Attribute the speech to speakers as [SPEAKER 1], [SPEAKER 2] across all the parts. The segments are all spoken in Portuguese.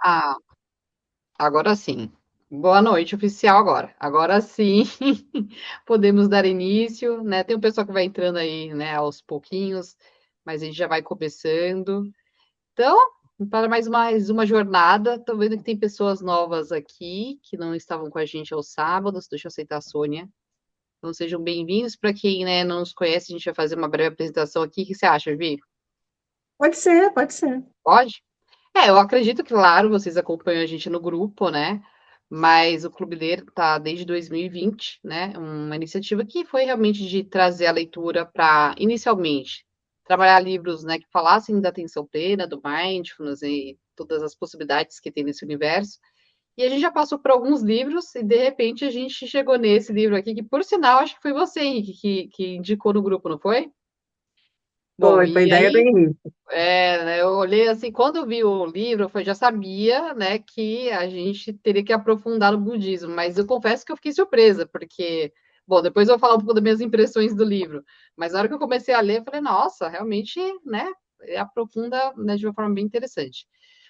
[SPEAKER 1] Ah, agora sim. Boa noite, oficial agora. Agora sim, podemos dar início, né? Tem um pessoal que vai entrando aí, né, aos pouquinhos, mas a gente já vai começando. Então, para mais uma jornada, tô vendo que tem pessoas novas aqui que não estavam com a gente aos sábados. Deixa eu aceitar a Sônia. Então, sejam bem-vindos. Para quem, né, não nos conhece, a gente vai fazer uma breve apresentação aqui. O que você acha, Vi?
[SPEAKER 2] Pode ser, pode ser.
[SPEAKER 1] Pode? Eu acredito que, claro, vocês acompanham a gente no grupo, né? Mas o Clube Ler está desde 2020, né? Uma iniciativa que foi realmente de trazer a leitura para, inicialmente, trabalhar livros, né, que falassem da atenção plena, do mindfulness e todas as possibilidades que tem nesse universo. E a gente já passou por alguns livros e, de repente, a gente chegou nesse livro aqui, que, por sinal, acho que foi você, Henrique, que indicou no grupo, não foi? Bom,
[SPEAKER 2] Foi
[SPEAKER 1] e
[SPEAKER 2] ideia do
[SPEAKER 1] aí
[SPEAKER 2] Henrique.
[SPEAKER 1] né, eu olhei assim, quando eu vi o livro, eu já sabia, né, que a gente teria que aprofundar no budismo, mas eu confesso que eu fiquei surpresa, porque, bom, depois eu vou falar um pouco das minhas impressões do livro, mas na hora que eu comecei a ler, eu falei, nossa, realmente, né, aprofunda, né, de uma forma bem interessante.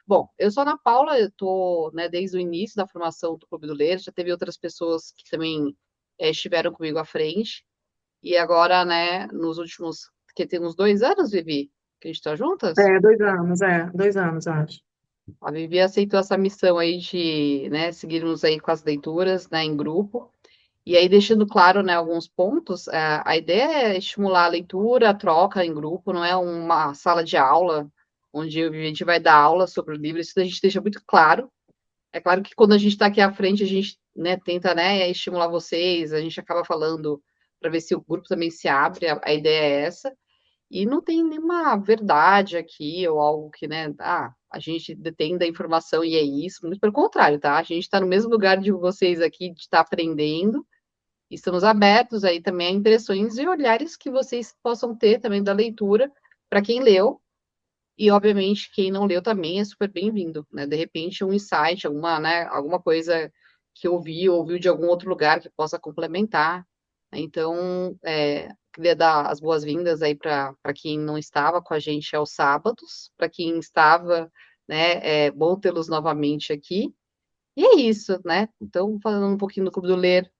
[SPEAKER 1] Bom, eu sou a Ana Paula, eu tô, né, desde o início da formação do Clube do Ler, já teve outras pessoas que também estiveram comigo à frente, e agora, né, nos últimos, que tem uns 2 anos, Vivi, que a gente está juntas?
[SPEAKER 2] 2 anos, acho.
[SPEAKER 1] A Vivi aceitou essa missão aí de, né, seguirmos aí com as leituras, né, em grupo. E aí, deixando claro, né, alguns pontos, a ideia é estimular a leitura, a troca em grupo, não é uma sala de aula, onde a gente vai dar aula sobre o livro, isso a gente deixa muito claro. É claro que quando a gente está aqui à frente, a gente, né, tenta, né, estimular vocês, a gente acaba falando para ver se o grupo também se abre, a ideia é essa. E não tem nenhuma verdade aqui, ou algo que, né, a gente detém da informação e é isso. Muito pelo contrário, tá? A gente está no mesmo lugar de vocês aqui, de estar aprendendo. Estamos abertos aí também a impressões e olhares que vocês possam ter também da leitura, para quem leu. E, obviamente, quem não leu também é super bem-vindo, né? De repente, um insight, alguma, né, alguma coisa que ouviu de algum outro lugar que possa complementar. Então, queria dar as boas-vindas aí para quem não estava com a gente aos sábados, para quem estava, né, é bom tê-los novamente aqui. E é isso, né? Então, falando um pouquinho do Clube do Ler.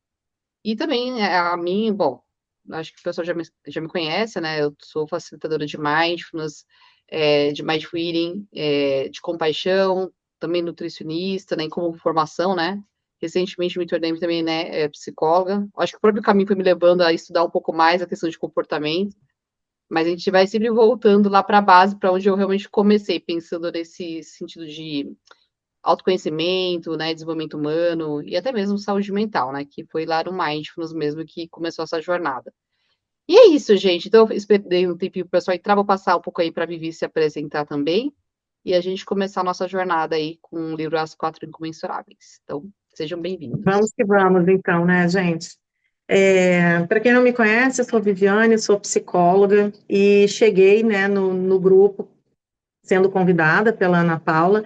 [SPEAKER 1] E também a mim, bom, acho que o pessoal já me conhece, né? Eu sou facilitadora de mindfulness, de mindful eating, de compaixão, também nutricionista, né? Como formação, né? Recentemente me tornei também, né, psicóloga. Acho que o próprio caminho foi me levando a estudar um pouco mais a questão de comportamento, mas a gente vai sempre voltando lá para a base, para onde eu realmente comecei, pensando nesse sentido de autoconhecimento, né, desenvolvimento humano e até mesmo saúde mental, né, que foi lá no Mindfulness mesmo que começou essa jornada. E é isso, gente. Então, eu esperei um tempinho para o pessoal entrar, vou passar um pouco aí para a Vivi se apresentar também e a gente começar a nossa jornada aí com o livro As Quatro Incomensuráveis. Então, sejam bem-vindos.
[SPEAKER 2] Vamos que vamos, então, né, gente? Para quem não me conhece, eu sou Viviane, sou psicóloga e cheguei, né, no grupo sendo convidada pela Ana Paula.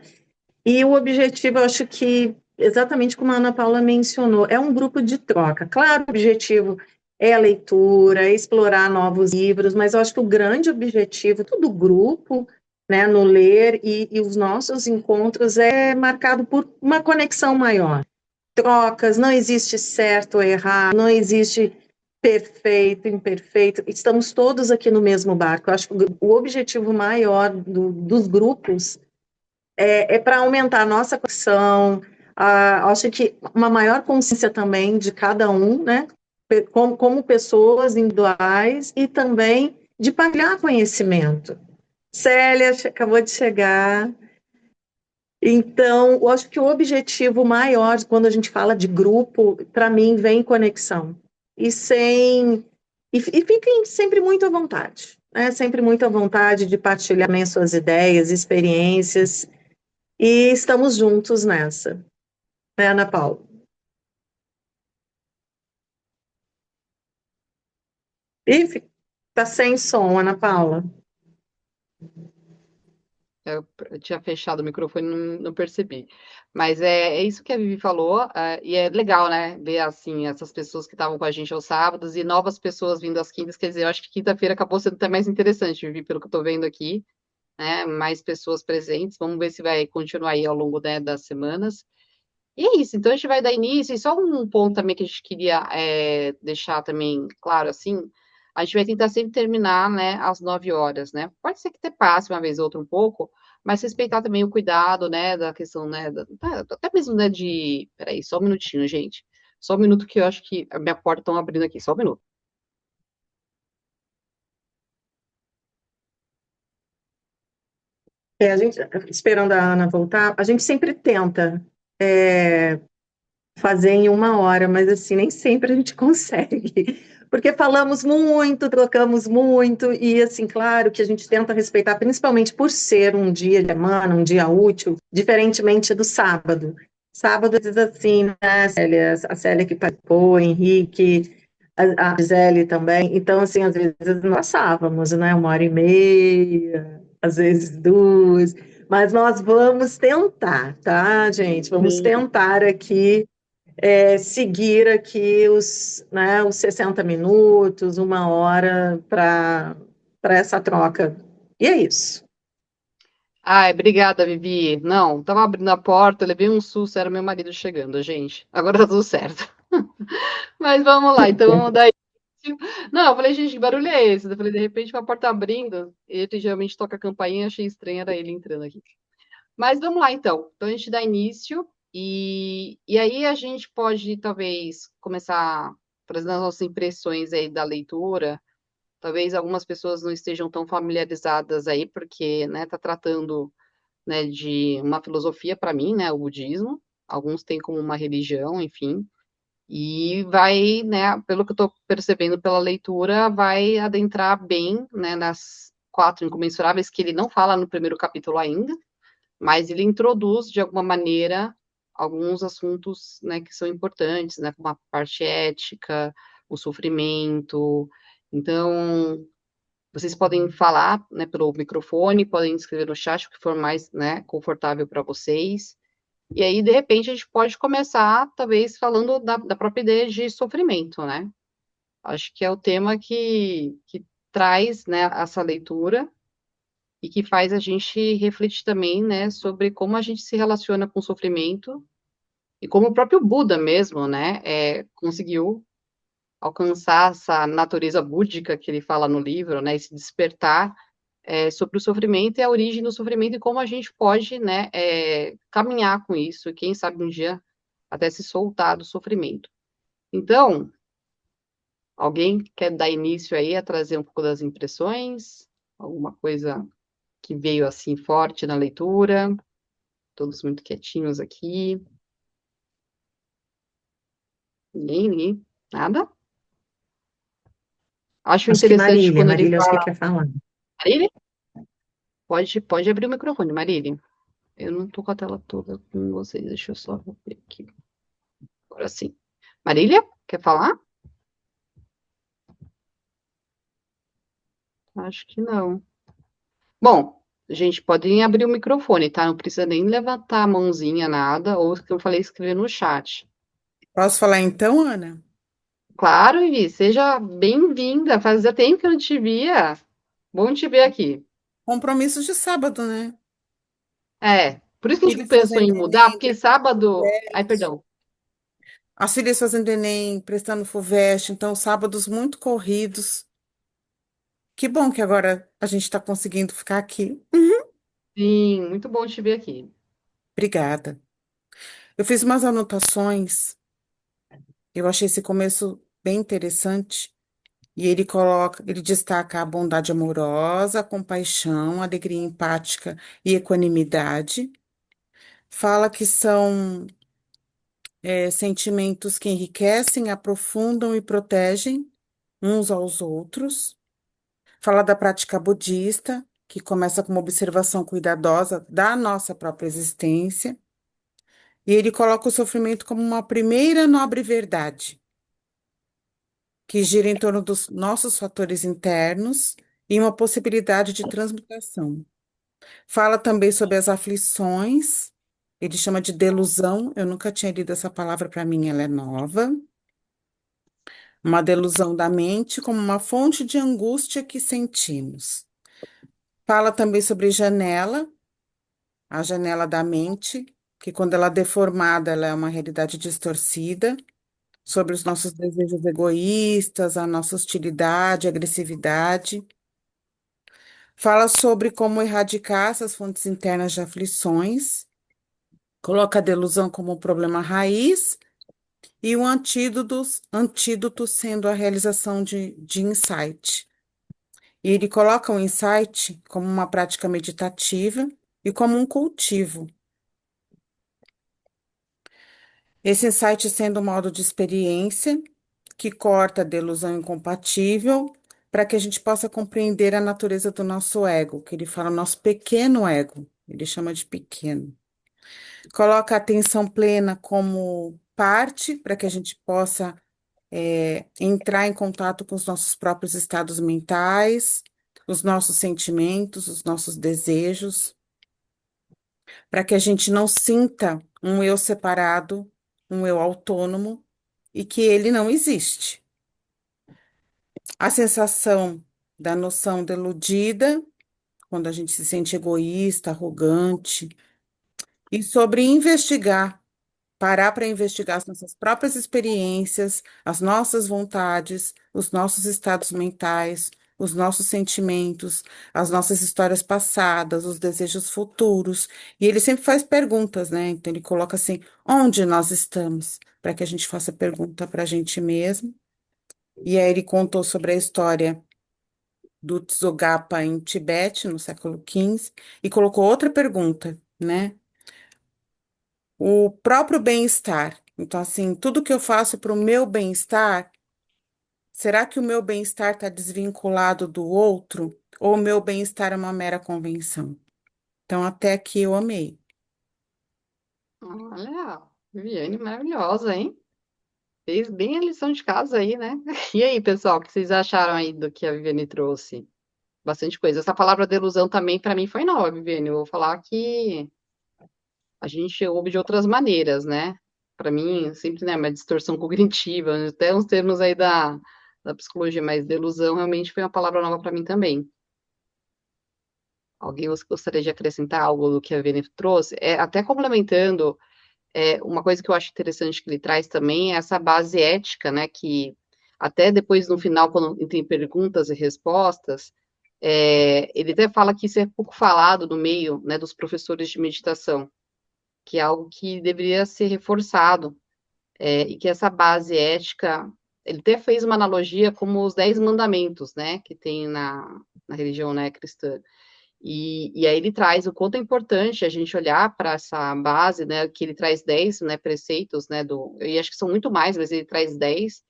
[SPEAKER 2] E o objetivo, eu acho que, exatamente como a Ana Paula mencionou, é um grupo de troca. Claro, o objetivo é a leitura, é explorar novos livros, mas eu acho que o grande objetivo do grupo, né, no ler e os nossos encontros é marcado por uma conexão maior. Trocas, não existe certo ou errado, não existe perfeito, imperfeito, estamos todos aqui no mesmo barco. Eu acho que o objetivo maior dos grupos é para aumentar a nossa condição, acho que uma maior consciência também de cada um, né? Como pessoas individuais e também de partilhar conhecimento. Célia acabou de chegar. Então, eu acho que o objetivo maior, quando a gente fala de grupo, para mim, vem conexão. E fiquem sempre muito à vontade, né? Sempre muito à vontade de partilhar também suas ideias, experiências. E estamos juntos nessa, né, Ana Paula? Ih, tá sem som, Ana Paula.
[SPEAKER 1] Eu tinha fechado o microfone e não percebi. Mas é isso que a Vivi falou, e é legal, né, ver, assim, essas pessoas que estavam com a gente aos sábados e novas pessoas vindo às quintas. Quer dizer, eu acho que quinta-feira acabou sendo até mais interessante, Vivi, pelo que eu tô vendo aqui. né, mais pessoas presentes. Vamos ver se vai continuar aí ao longo, né, das semanas. E é isso, então a gente vai dar início, e só um ponto também que a gente queria deixar também claro, assim, a gente vai tentar sempre terminar, né, às 9 horas, né? Pode ser que até passe uma vez ou outra um pouco, mas respeitar também o cuidado, né, da questão, né, até mesmo, né, peraí, só um minutinho, gente. Só um minuto que eu acho que a minha porta estão abrindo aqui, só um minuto.
[SPEAKER 2] A gente, esperando a Ana voltar, a gente sempre tenta é, fazer em 1 hora, mas assim, nem sempre a gente consegue. Porque falamos muito, trocamos muito, e assim, claro que a gente tenta respeitar, principalmente por ser um dia de semana, um dia útil, diferentemente do sábado. Sábado, às vezes, assim, né, a Célia que participou, o Henrique, a Gisele também. Então, assim, às vezes nós passávamos, né, 1 hora e meia, às vezes 2, mas nós vamos tentar, tá, gente? Vamos
[SPEAKER 1] Sim.
[SPEAKER 2] tentar aqui seguir aqui os 60 minutos, 1 hora para essa troca. E é isso.
[SPEAKER 1] Ai, obrigada, Vivi. Não, tava abrindo a porta, eu levei um susto, era meu marido chegando, gente. Agora tá tudo certo. Mas vamos lá, então vamos dar início. Não, eu falei, gente, que barulho é esse? Eu falei, de repente uma porta abrindo, ele geralmente toca a campainha, achei estranho, era ele entrando aqui. Mas vamos lá, então. Então a gente dá início e aí a gente pode, talvez, começar trazendo as nossas impressões aí da leitura. Talvez algumas pessoas não estejam tão familiarizadas aí, porque, né, tá tratando, né, de uma filosofia para mim, né, o budismo. Alguns têm como uma religião, enfim. E vai, né, pelo que eu estou percebendo pela leitura, vai adentrar bem, né, nas quatro incomensuráveis que ele não fala no primeiro capítulo ainda, mas ele introduz de alguma maneira alguns assuntos, né, que são importantes, né, como a parte ética, o sofrimento. Então, vocês podem falar, né, pelo microfone, podem escrever no chat o que for mais, né, confortável para vocês. E aí, de repente, a gente pode começar, talvez, falando da própria ideia de sofrimento, né? Acho que é o tema que traz, né, essa leitura e que faz a gente refletir também, né, sobre como a gente se relaciona com o sofrimento e como o próprio Buda mesmo, né, conseguiu alcançar essa natureza búdica que ele fala no livro, né, esse despertar sobre o sofrimento e a origem do sofrimento e como a gente pode, né, caminhar com isso e quem sabe um dia até se soltar do sofrimento. Então, alguém quer dar início aí a trazer um pouco das impressões? Alguma coisa que veio assim forte na leitura? Todos muito quietinhos aqui. Ninguém, nada? Acho
[SPEAKER 2] Acho que
[SPEAKER 1] interessante
[SPEAKER 2] Marília,
[SPEAKER 1] quando ele
[SPEAKER 2] Marília acho que
[SPEAKER 1] fala.
[SPEAKER 2] quer falar.
[SPEAKER 1] Marília? Pode abrir o microfone, Marília. Eu não tô com a tela toda com vocês, deixa eu só ver aqui. Agora sim. Marília, quer falar? Acho que não. Bom, gente, podem abrir o microfone, tá? Não precisa nem levantar a mãozinha, nada, ou o que eu falei, escrever no chat.
[SPEAKER 3] Posso falar então, Ana?
[SPEAKER 1] Claro, Ivi, seja bem-vinda. Fazia tempo que eu não te via. Bom te ver aqui.
[SPEAKER 3] Compromissos de sábado, né?
[SPEAKER 1] Por isso que a gente
[SPEAKER 3] Filhos
[SPEAKER 1] pensou em
[SPEAKER 3] fazendo
[SPEAKER 1] mudar,
[SPEAKER 3] Enem,
[SPEAKER 1] porque
[SPEAKER 3] prestando
[SPEAKER 1] sábado. Ai,
[SPEAKER 3] FUVEST.
[SPEAKER 1] perdão.
[SPEAKER 3] As filhas fazendo Enem, prestando FUVEST. Então, sábados muito corridos. Que bom que agora a gente está conseguindo ficar aqui.
[SPEAKER 1] Sim, muito bom te ver aqui.
[SPEAKER 3] Obrigada. Eu fiz umas anotações. Eu achei esse começo bem interessante. E ele destaca a bondade amorosa, a compaixão, a alegria empática e equanimidade. Fala que são sentimentos que enriquecem, aprofundam e protegem uns aos outros. Fala da prática budista, que começa com uma observação cuidadosa da nossa própria existência. E ele coloca o sofrimento como uma primeira nobre verdade, que gira em torno dos nossos fatores internos e uma possibilidade de transmutação. Fala também sobre as aflições, ele chama de delusão, eu nunca tinha lido essa palavra, para mim ela é nova. Uma delusão da mente como uma fonte de angústia que sentimos. Fala também sobre janela, a janela da mente, que quando ela é deformada, ela é uma realidade distorcida, sobre os nossos desejos egoístas, a nossa hostilidade, agressividade. Fala sobre como erradicar essas fontes internas de aflições, coloca a delusão como um problema raiz e o antídoto sendo a realização de insight. E ele coloca o insight como uma prática meditativa e como um cultivo. Esse insight sendo um modo de experiência que corta a delusão incompatível para que a gente possa compreender a natureza do nosso ego, que ele fala nosso pequeno ego, ele chama de pequeno. Coloca a atenção plena como parte para que a gente possa entrar em contato com os nossos próprios estados mentais, os nossos sentimentos, os nossos desejos, para que a gente não sinta um eu separado, um eu autônomo e que ele não existe. A sensação da noção deludida, quando a gente se sente egoísta, arrogante, e sobre investigar, parar para investigar as nossas próprias experiências, as nossas vontades, os nossos estados mentais, os nossos sentimentos, as nossas histórias passadas, os desejos futuros. E ele sempre faz perguntas, né? Então ele coloca assim: onde nós estamos? Para que a gente faça pergunta para a gente mesmo. E aí ele contou sobre a história do Tsongkhapa em Tibete, no século XV, e colocou outra pergunta, né? O próprio bem-estar. Então, assim, tudo que eu faço para o meu bem-estar, será que o meu bem-estar está desvinculado do outro? Ou o meu bem-estar é uma mera convenção? Então, até aqui eu amei.
[SPEAKER 1] Olha, Viviane maravilhosa, hein? Fez bem a lição de casa aí, né? E aí, pessoal, o que vocês acharam aí do que a Viviane trouxe? Bastante coisa. Essa palavra delusão também, para mim, foi nova, Viviane. Eu vou falar que a gente ouve de outras maneiras, né? Para mim, sempre, né, uma distorção cognitiva, até uns termos aí da psicologia, mas delusão realmente foi uma palavra nova para mim também. Alguém gostaria de acrescentar algo do que a Viviane trouxe? Até complementando, uma coisa que eu acho interessante que ele traz também é essa base ética, né? Que até depois, no final, quando tem perguntas e respostas, ele até fala que isso é pouco falado no meio, né, dos professores de meditação, que é algo que deveria ser reforçado, e que essa base ética, ele até fez uma analogia como os 10 mandamentos, né, que tem na religião, né, cristã. E aí ele traz o quanto é importante a gente olhar para essa base, né, que ele traz 10, né, preceitos, né, eu acho que são muito mais, mas ele traz 10.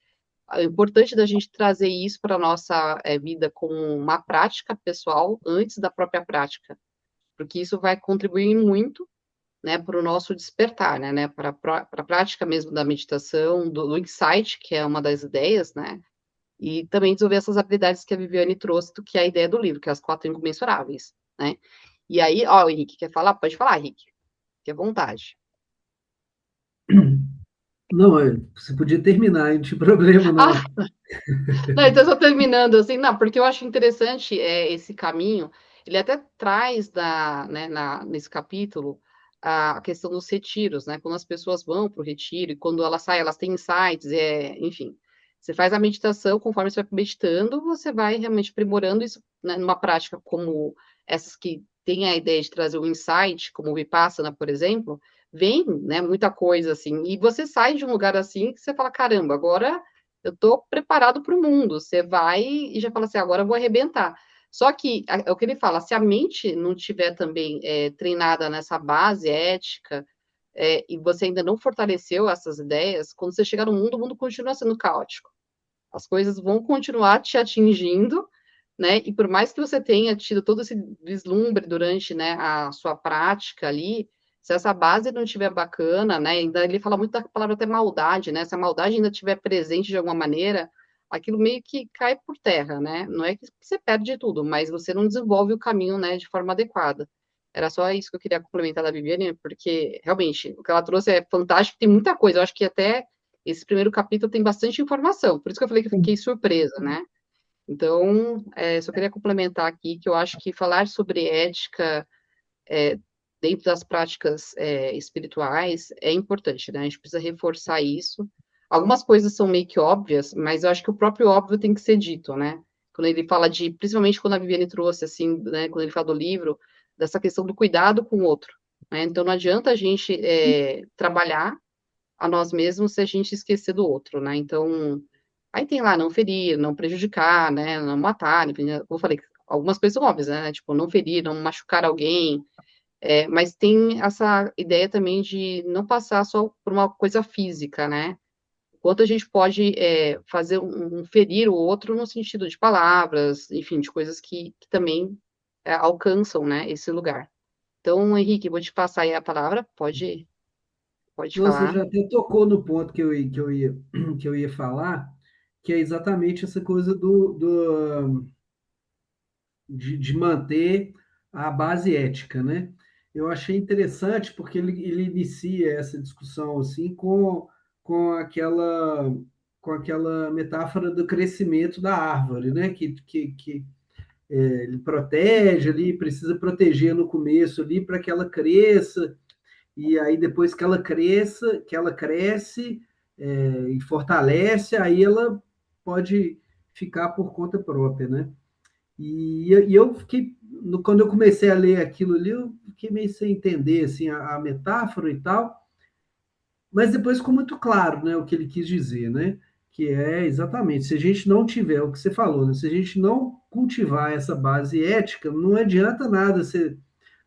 [SPEAKER 1] É importante da gente trazer isso para a nossa vida como uma prática pessoal antes da própria prática, porque isso vai contribuir muito, né, para o nosso despertar, né, para a prática mesmo da meditação, do insight, que é uma das ideias, né, e também desenvolver essas habilidades que a Viviane trouxe, que é a ideia do livro, que é as 4 incomensuráveis, né. E aí, ó, o Henrique quer falar? Pode falar, Henrique, fique à vontade.
[SPEAKER 4] Não, você podia terminar, não tinha problema,
[SPEAKER 1] Ah,
[SPEAKER 4] não.
[SPEAKER 1] não, então só terminando assim, não, porque eu acho interessante esse caminho. Ele até traz né, nesse capítulo a questão dos retiros, né? Quando as pessoas vão para o retiro e quando elas saem, elas têm insights, enfim. Você faz a meditação, conforme você vai meditando, você vai realmente aprimorando isso, né, numa prática como essas que têm a ideia de trazer um insight, como o Vipassana, por exemplo, vem, né, muita coisa assim, e você sai de um lugar assim que você fala, caramba, agora eu estou preparado para o mundo. Você vai e já fala assim, agora eu vou arrebentar. Só que é o que ele fala, se a mente não tiver também treinada nessa base ética, e você ainda não fortaleceu essas ideias, quando você chegar no mundo, o mundo continua sendo caótico. As coisas vão continuar te atingindo, né? E por mais que você tenha tido todo esse vislumbre durante, né, a sua prática ali, se essa base não estiver bacana, né? Ainda ele fala muito da palavra até maldade, né? Se a maldade ainda estiver presente de alguma maneira, aquilo meio que cai por terra, né? Não é que você perde tudo, mas você não desenvolve o caminho, né, de forma adequada. Era só isso que eu queria complementar da Viviane, porque realmente o que ela trouxe é fantástico, tem muita coisa. Eu acho que até esse primeiro capítulo tem bastante informação, por isso que eu falei que eu fiquei surpresa, né? Então, só queria complementar aqui que eu acho que falar sobre ética dentro das práticas espirituais é importante, né? A gente precisa reforçar isso. Algumas coisas são meio que óbvias, mas eu acho que o próprio óbvio tem que ser dito, né? Quando ele fala principalmente quando a Viviane trouxe, assim, né, quando ele fala do livro, dessa questão do cuidado com o outro, né? Então, não adianta a gente trabalhar a nós mesmos se a gente esquecer do outro, né? Então, aí tem lá não ferir, não prejudicar, né? Não matar, enfim, como eu falei, algumas coisas são óbvias, né? Tipo, não ferir, não machucar alguém, mas tem essa ideia também de não passar só por uma coisa física, né? Quanto a gente pode fazer ferir o outro no sentido de palavras, enfim, de coisas que também alcançam, né, esse lugar. Então, Henrique, vou te passar aí a palavra, pode
[SPEAKER 4] Nossa,
[SPEAKER 1] falar.
[SPEAKER 4] já até tocou no ponto que eu ia falar, que é exatamente essa coisa de manter a base ética, né? Eu achei interessante porque ele inicia essa discussão assim com aquela com aquela metáfora do crescimento da árvore, né? Que ele protege ali, precisa proteger no começo ali para que ela cresça, e aí depois que ela cresce e fortalece, aí ela pode ficar por conta própria, né? E eu fiquei, quando eu comecei a ler aquilo ali, eu fiquei meio sem entender assim, a metáfora e tal, mas depois ficou muito claro, né, o que ele quis dizer, né? Que é exatamente, se a gente não tiver o que você falou, né, se a gente não cultivar essa base ética, não adianta nada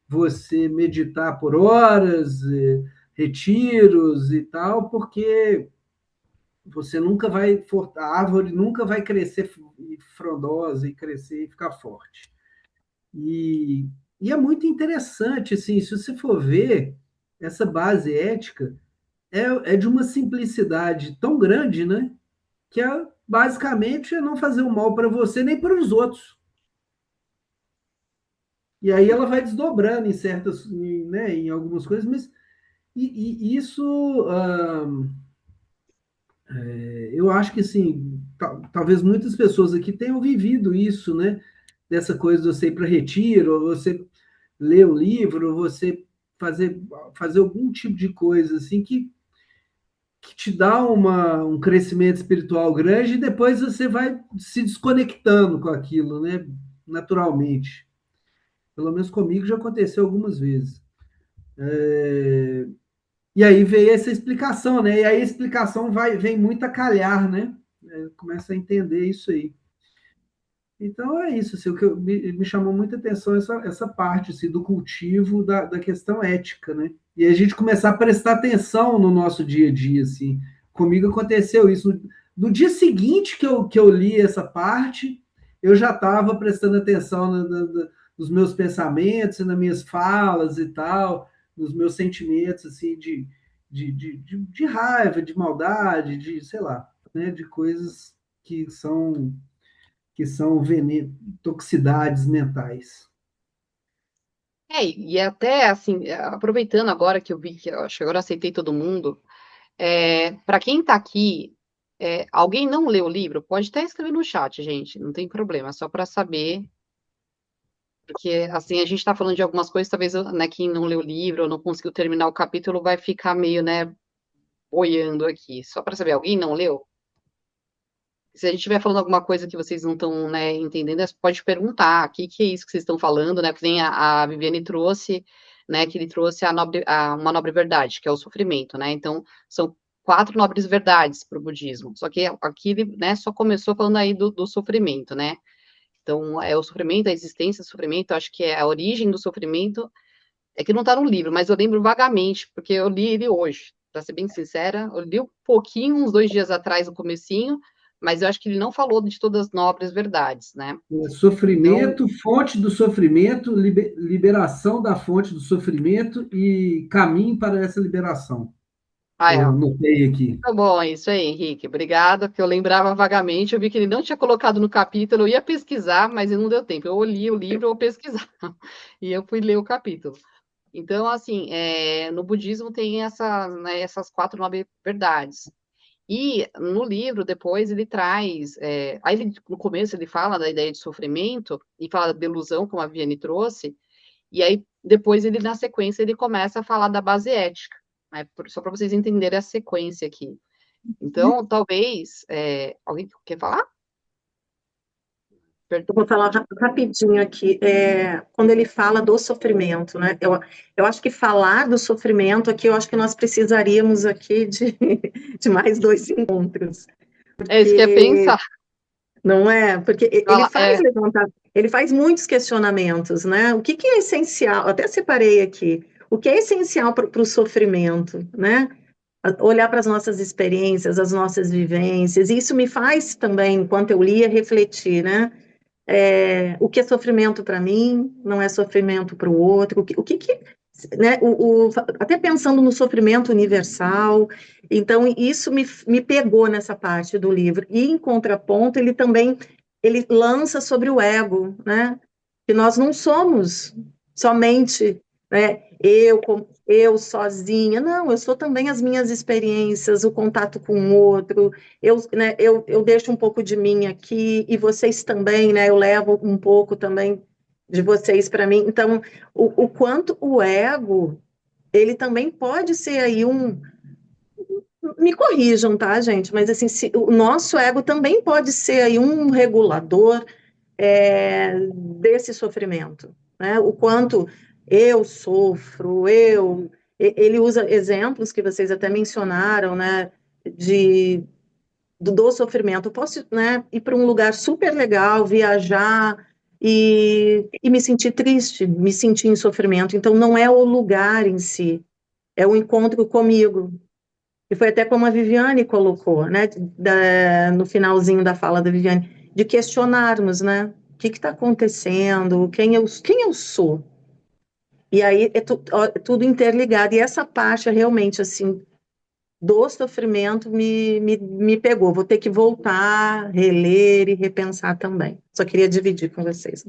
[SPEAKER 4] você meditar por horas, retiros e tal, porque você nunca vai, a árvore nunca vai crescer frondosa e crescer e ficar forte. E, e é muito interessante, assim, se você for ver, essa base ética é de uma simplicidade tão grande, né? Que basicamente é não fazer o mal para você nem para os outros. E aí ela vai desdobrando em certas, né, em algumas coisas, mas e isso eu acho que assim, talvez muitas pessoas aqui tenham vivido isso, né? Dessa coisa de você ir para retiro, ou você ler um livro, ou você fazer, fazer algum tipo de coisa assim que te dá um crescimento espiritual grande e depois você vai se desconectando com aquilo, né? Naturalmente. Pelo menos comigo já aconteceu algumas vezes. E aí veio essa explicação, né? E aí a explicação vem muito a calhar, né? Começa a entender isso aí. Então é isso, assim, o que me chamou muita atenção essa parte assim, do cultivo da questão ética, né? E a gente começar a prestar atenção no nosso dia a dia, assim. Comigo aconteceu isso. No dia seguinte que eu li essa parte, eu já estava prestando atenção nos meus pensamentos, nas minhas falas e tal, nos meus sentimentos, assim, de raiva, de maldade, de, sei lá, né, de coisas que são toxicidades mentais.
[SPEAKER 1] E até assim, aproveitando agora que eu vi que eu acho que agora eu aceitei todo mundo, para quem está aqui, alguém não leu o livro, pode até escrever no chat, gente, não tem problema, só para saber, porque assim, a gente está falando de algumas coisas, talvez, né, quem não leu o livro ou não conseguiu terminar o capítulo vai ficar meio, né, boiando aqui. Só para saber, alguém não leu? Se a gente estiver falando alguma coisa que vocês não estão, né, entendendo, você pode perguntar, o que é isso que vocês estão falando, né? Porque nem a Viviane trouxe, né, que ele trouxe uma nobre verdade, que é o sofrimento, né? Então, são 4 nobres verdades para o budismo. Só que aqui ele, né, só começou falando aí do sofrimento, né? Então, é o sofrimento, a existência do sofrimento, eu acho que é a origem do sofrimento, é que não está no livro, mas eu lembro vagamente, porque eu li ele hoje, para ser bem sincera, eu li um pouquinho, uns 2 dias atrás, no comecinho, mas eu acho que ele não falou de todas as nobres verdades, né? Então,
[SPEAKER 4] Sofrimento, fonte do sofrimento, liberação da fonte do sofrimento e caminho para essa liberação. Eu
[SPEAKER 1] é,
[SPEAKER 4] anotei aqui.
[SPEAKER 1] tá bom, é isso aí, Henrique, obrigada, porque eu lembrava vagamente, eu vi que ele não tinha colocado no capítulo, eu ia pesquisar, mas não deu tempo, eu li o livro, eu pesquisar, e eu fui ler o capítulo. Então, assim, no budismo tem essas 4 nobres verdades. E no livro, depois, ele traz. Aí, no começo, ele fala da ideia de sofrimento e fala da delusão, como a Vianney trouxe, e aí, depois, ele, na sequência, ele começa a falar da base ética, né? Só para vocês entenderem a sequência aqui. Então, talvez. Alguém quer falar?
[SPEAKER 2] Eu vou falar rapidinho aqui, quando ele fala do sofrimento, né? Eu acho que falar do sofrimento aqui, eu acho que nós precisaríamos aqui de mais 2 encontros,
[SPEAKER 1] É isso que é
[SPEAKER 2] porque
[SPEAKER 1] pensar.
[SPEAKER 2] não é? Porque ele
[SPEAKER 1] Fala,
[SPEAKER 2] faz levantar, ele faz muitos questionamentos, né? O que que é essencial? Eu até separei aqui. O que é essencial para o sofrimento, né? Olhar para as nossas experiências, as nossas vivências. E isso me faz também, enquanto eu lia, refletir, né? O que é sofrimento para mim não é sofrimento para o outro. Né? Até pensando no sofrimento universal. Então, isso me pegou nessa parte do livro. E, em contraponto, ele também ele lança sobre o ego, né? Que nós não somos somente, né, eu sozinha. Não, eu sou também as minhas experiências, o contato com o outro. Né, eu deixo um pouco de mim aqui e vocês também, né? Eu levo um pouco também de vocês para mim. Então, o quanto o ego, ele também pode ser aí me corrijam, tá, gente? Mas assim, o nosso ego também pode ser aí um regulador desse sofrimento, né? O quanto eu sofro, ele usa exemplos que vocês até mencionaram, né? Do sofrimento. Eu posso, né, ir para um lugar super legal, viajar e me sentir triste, me sentir em sofrimento. Então, não é o lugar em si, é o encontro comigo. E foi até como a Viviane colocou, né, no finalzinho da fala da Viviane, de questionarmos, né, o que está acontecendo, quem eu sou. E aí é tudo interligado. E essa parte realmente, assim, do sofrimento me pegou. Vou ter que voltar, reler e repensar também. Só queria dividir com vocês.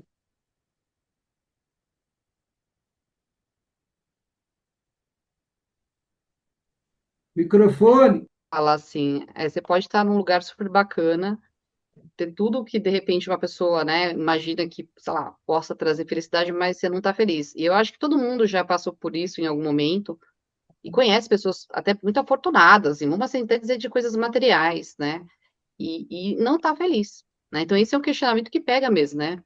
[SPEAKER 4] Microfone.
[SPEAKER 1] fala assim, você pode estar num lugar super bacana, ter tudo que, de repente, uma pessoa, né, imagina que, sei lá, possa trazer felicidade, mas você não está feliz. E eu acho que todo mundo já passou por isso em algum momento, e conhece pessoas até muito afortunadas, em uma sem até dizer de coisas materiais, né? E não está feliz, né? Então, esse é um questionamento que pega mesmo, né?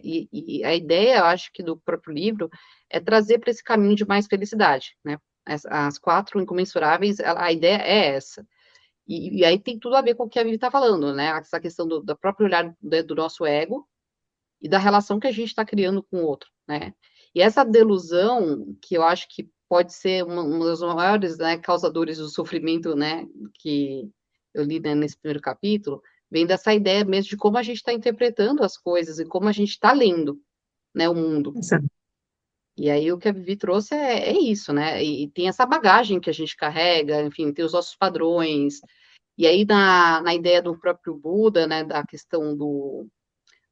[SPEAKER 1] E a ideia, eu acho que do próprio livro, é trazer para esse caminho de mais felicidade, né? As 4 incomensuráveis, a ideia é essa. E aí tem tudo a ver com o que a Vivi está falando, né? Essa questão do próprio olhar do nosso ego e da relação que a gente está criando com o outro, né? E essa delusão, que eu acho que pode ser uma das maiores, né, causadores do sofrimento, né, que eu li, né, nesse primeiro capítulo, vem dessa ideia mesmo de como a gente está interpretando as coisas e como a gente está lendo, né, o mundo. E aí o que a Vivi trouxe é isso, né? E tem essa bagagem que a gente carrega, enfim, tem os nossos padrões. E aí na ideia do próprio Buda, né, da questão do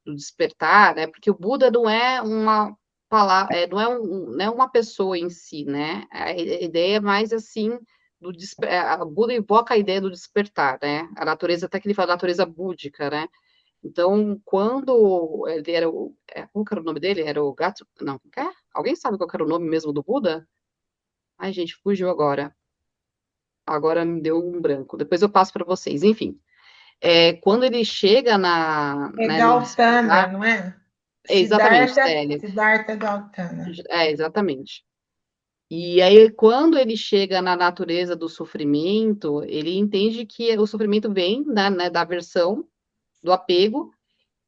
[SPEAKER 1] despertar, né? Porque o Buda não é uma palavra, não é uma pessoa em si, né? A ideia é mais assim o Buda invoca a ideia do despertar, né? A natureza, até que ele fala natureza búdica, né? Então, quando ele era qual que era o nome dele? Era o gato? Não, quer? Alguém sabe qual que era o nome mesmo do Buda? Ai, gente, fugiu agora. Agora me deu um branco. Depois eu passo para vocês. Enfim, quando ele chega
[SPEAKER 5] É
[SPEAKER 1] né, no
[SPEAKER 5] Gautama,
[SPEAKER 1] despertar,
[SPEAKER 5] não é?
[SPEAKER 1] exatamente,
[SPEAKER 5] Siddhartha,
[SPEAKER 1] Célia,
[SPEAKER 5] Siddhartha Gautama.
[SPEAKER 1] exatamente. E aí, quando ele chega na natureza do sofrimento, ele entende que o sofrimento vem da aversão, do apego,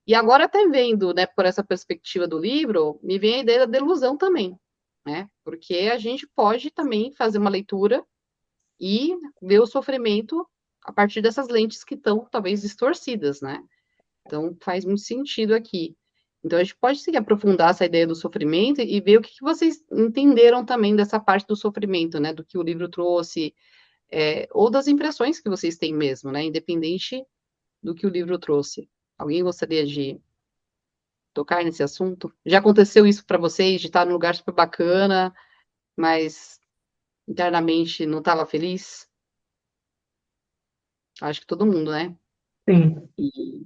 [SPEAKER 1] e agora até vendo, né, por essa perspectiva do livro, me vem a ideia da delusão também, né? Porque a gente pode também fazer uma leitura e ver o sofrimento a partir dessas lentes que estão talvez distorcidas, né? Então faz muito sentido aqui. Então a gente pode sim aprofundar essa ideia do sofrimento e ver o que vocês entenderam também dessa parte do sofrimento, né? Do que o livro trouxe, ou das impressões que vocês têm mesmo, né? Independente do que o livro trouxe. Alguém gostaria de tocar nesse assunto? Já aconteceu isso para vocês, de estar num lugar super bacana, mas internamente não estava feliz? Acho que todo mundo, né?
[SPEAKER 2] Sim.
[SPEAKER 1] E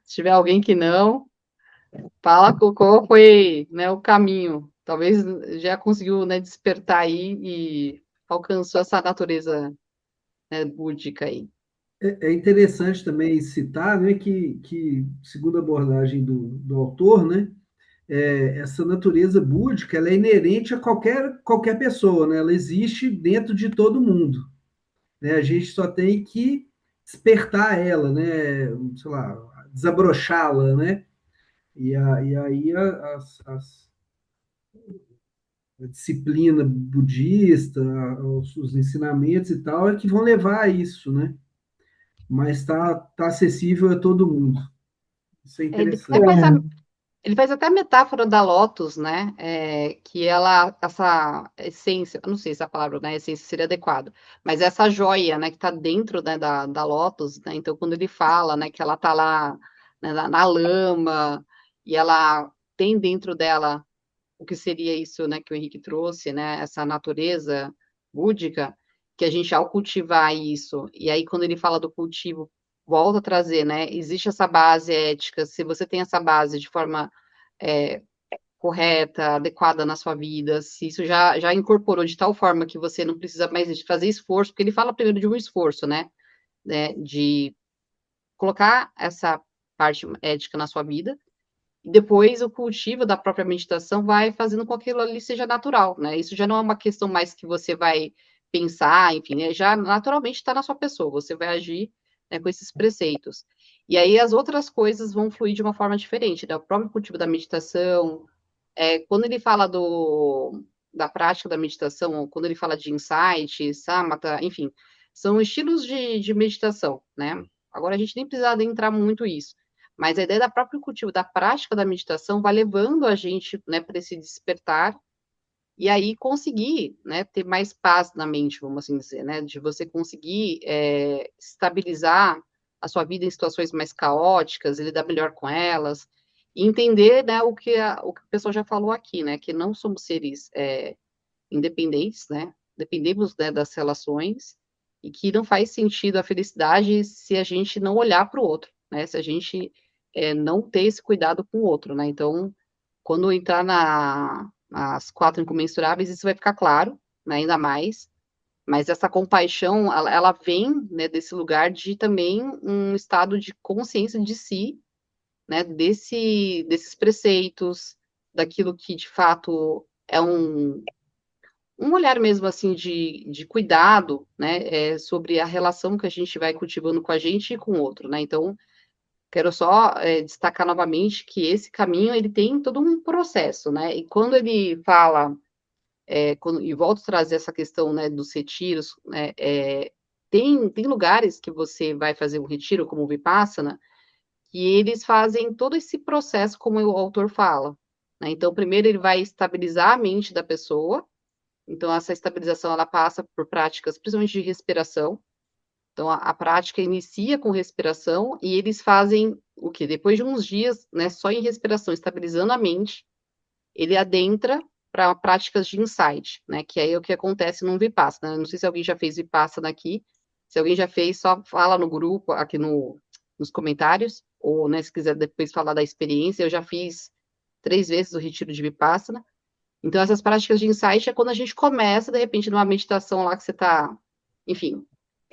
[SPEAKER 1] se tiver alguém que não, fala qual foi, né, o caminho. Talvez já conseguiu, né, despertar aí e alcançou essa natureza, né, búdica aí.
[SPEAKER 4] É interessante também citar, né, segundo a abordagem do autor, né, essa natureza búdica ela é inerente a qualquer pessoa, né? Ela existe dentro de todo mundo, né? A gente só tem que despertar ela, né? Sei lá, desabrochá-la, né? E aí a disciplina budista, os ensinamentos e tal, é que vão levar a isso, né? Mas tá acessível a todo mundo. Isso é
[SPEAKER 1] Ele até
[SPEAKER 4] interessante.
[SPEAKER 1] faz a,
[SPEAKER 2] É,
[SPEAKER 1] ele faz até a metáfora da lótus, né? Que ela, essa essência, eu não sei se a palavra, né, essência seria adequada, mas essa joia, né, que está dentro, né, da lótus, né? Então, quando ele fala, né, que ela está lá, né, na lama e ela tem dentro dela o que seria isso, né, que o Henrique trouxe, né, essa natureza búdica, que a gente, ao cultivar isso, e aí quando ele fala do cultivo, volta a trazer, né, existe essa base ética, se você tem essa base de forma é, correta, adequada na sua vida, se isso já incorporou de tal forma que você não precisa mais de fazer esforço, porque ele fala primeiro de um esforço, né, de colocar essa parte ética na sua vida, e depois o cultivo da própria meditação vai fazendo com que aquilo ali seja natural, né? Isso já não é uma questão mais que você vai pensar, enfim, né? Já naturalmente está na sua pessoa, você vai agir, né, com esses preceitos. E aí as outras coisas vão fluir de uma forma diferente, né? O próprio cultivo da meditação, quando ele fala da prática da meditação, ou quando ele fala de insight, samatha, enfim, são estilos de meditação, né? Agora a gente nem precisa adentrar muito isso, mas a ideia da próprio cultivo, da prática da meditação, vai levando a gente, né, para esse despertar e aí conseguir, né, ter mais paz na mente, vamos assim dizer, né, de você conseguir estabilizar a sua vida em situações mais caóticas, lidar melhor com elas, e entender, né, o que o pessoal já falou aqui, né, que não somos seres independentes, né, dependemos, né, das relações, e que não faz sentido a felicidade se a gente não olhar para o outro, né, se a gente não ter esse cuidado com o outro, né, então quando entrar nas quatro incomensuráveis, isso vai ficar claro, né, ainda mais. Mas essa compaixão, ela vem, né, desse lugar de também um estado de consciência de si, né, desses preceitos, daquilo que de fato é um olhar mesmo assim de cuidado, né, sobre a relação que a gente vai cultivando com a gente e com o outro, né? Então, quero só destacar novamente que esse caminho ele tem todo um processo, né? E quando ele fala, e volto a trazer essa questão, né, dos retiros, né, tem lugares que você vai fazer um retiro, como o Vipassana, que eles fazem todo esse processo, como o autor fala, né? Então, primeiro ele vai estabilizar a mente da pessoa, então essa estabilização ela passa por práticas, principalmente de respiração. Então, a prática inicia com respiração e eles fazem o quê? Depois de uns dias, né, só em respiração, estabilizando a mente, ele adentra para práticas de insight, né, que aí é o que acontece no Vipassana. Não sei se alguém já fez Vipassana aqui, se alguém já fez, só fala no grupo, aqui nos comentários, ou, né, se quiser depois falar da experiência, eu já fiz 3 vezes o retiro de Vipassana. Então, essas práticas de insight é quando a gente começa, de repente, numa meditação lá que você está, enfim,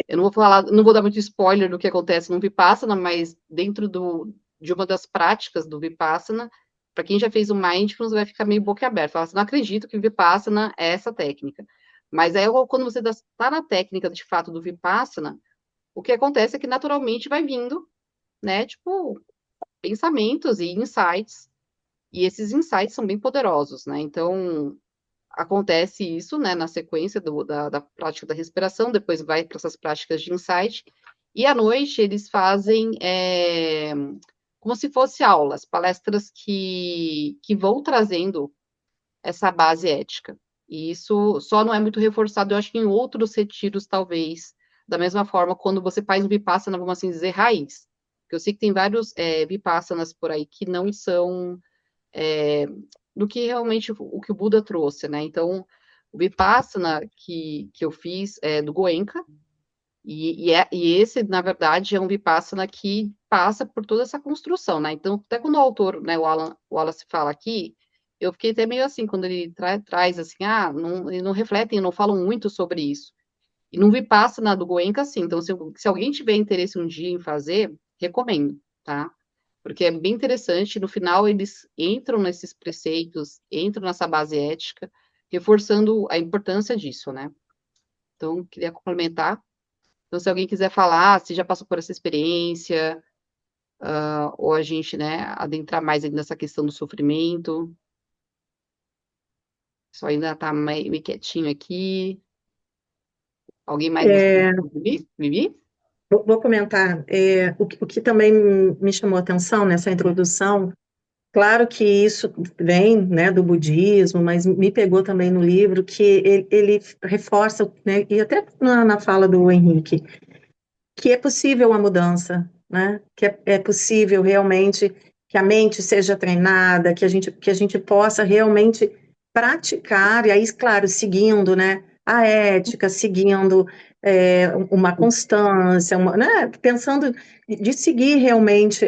[SPEAKER 1] eu não vou falar, não vou dar muito spoiler do que acontece no Vipassana, mas dentro de uma das práticas do Vipassana, para quem já fez o Mindfulness, vai ficar meio boca aberta. Fala assim, não acredito que o Vipassana é essa técnica. Mas aí, quando você está na técnica, de fato, do Vipassana, o que acontece é que naturalmente vai vindo, né, tipo, pensamentos e insights, e esses insights são bem poderosos, né? Então, acontece isso, né, na sequência da prática da respiração, depois vai para essas práticas de insight, e à noite eles fazem como se fosse aulas, palestras que vão trazendo essa base ética. E isso só não é muito reforçado, eu acho que em outros retiros, talvez, da mesma forma, quando você faz um vipassana, vamos assim dizer, raiz. Porque eu sei que tem vários vipassanas por aí que não são é, do que realmente o que o Buda trouxe, né? Então, o Vipassana que eu fiz é do Goenka, E esse, na verdade, é um Vipassana que passa por toda essa construção, né? Então, até quando o autor, né, o Wallace fala aqui, eu fiquei até meio assim, quando ele traz assim, não, eles não refletem, não falam muito sobre isso. E não Vipassana do Goenka, sim. Então, se alguém tiver interesse um dia em fazer, recomendo, tá? Porque é bem interessante, no final eles entram nesses preceitos, entram nessa base ética, reforçando a importância disso, né? Então, queria complementar. Então, se alguém quiser falar, se já passou por essa experiência, ou a gente, né, adentrar mais aí nessa questão do sofrimento, só ainda tá meio quietinho aqui. Alguém mais gostaria
[SPEAKER 2] É,
[SPEAKER 1] de contribuir? Vivi?
[SPEAKER 2] vou comentar, o que também me chamou a atenção nessa introdução. Claro que isso vem, né, do budismo, mas me pegou também no livro que ele reforça, né, e até na fala do Henrique, que é possível a mudança, né, que é possível realmente que a mente seja treinada, que a gente possa realmente praticar, e aí, claro, seguindo, né, a ética, seguindo uma constância, né, pensando de seguir realmente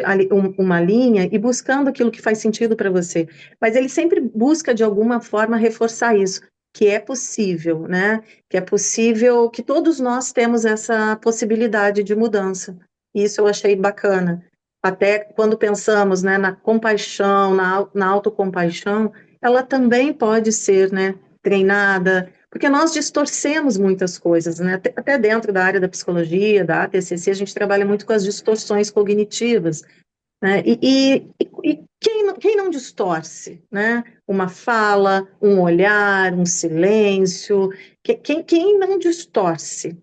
[SPEAKER 2] uma linha e buscando aquilo que faz sentido para você. Mas ele sempre busca, de alguma forma, reforçar isso, que é possível, né? Que é possível, que todos nós temos essa possibilidade de mudança. Isso eu achei bacana. Até quando pensamos, né, na compaixão, na autocompaixão, ela também pode ser, né, treinada, porque nós distorcemos muitas coisas, né? Até dentro da área da psicologia, da ATCC, a gente trabalha muito com as distorções cognitivas, né? E quem não distorce, né? Uma fala, um olhar, um silêncio, quem não distorce?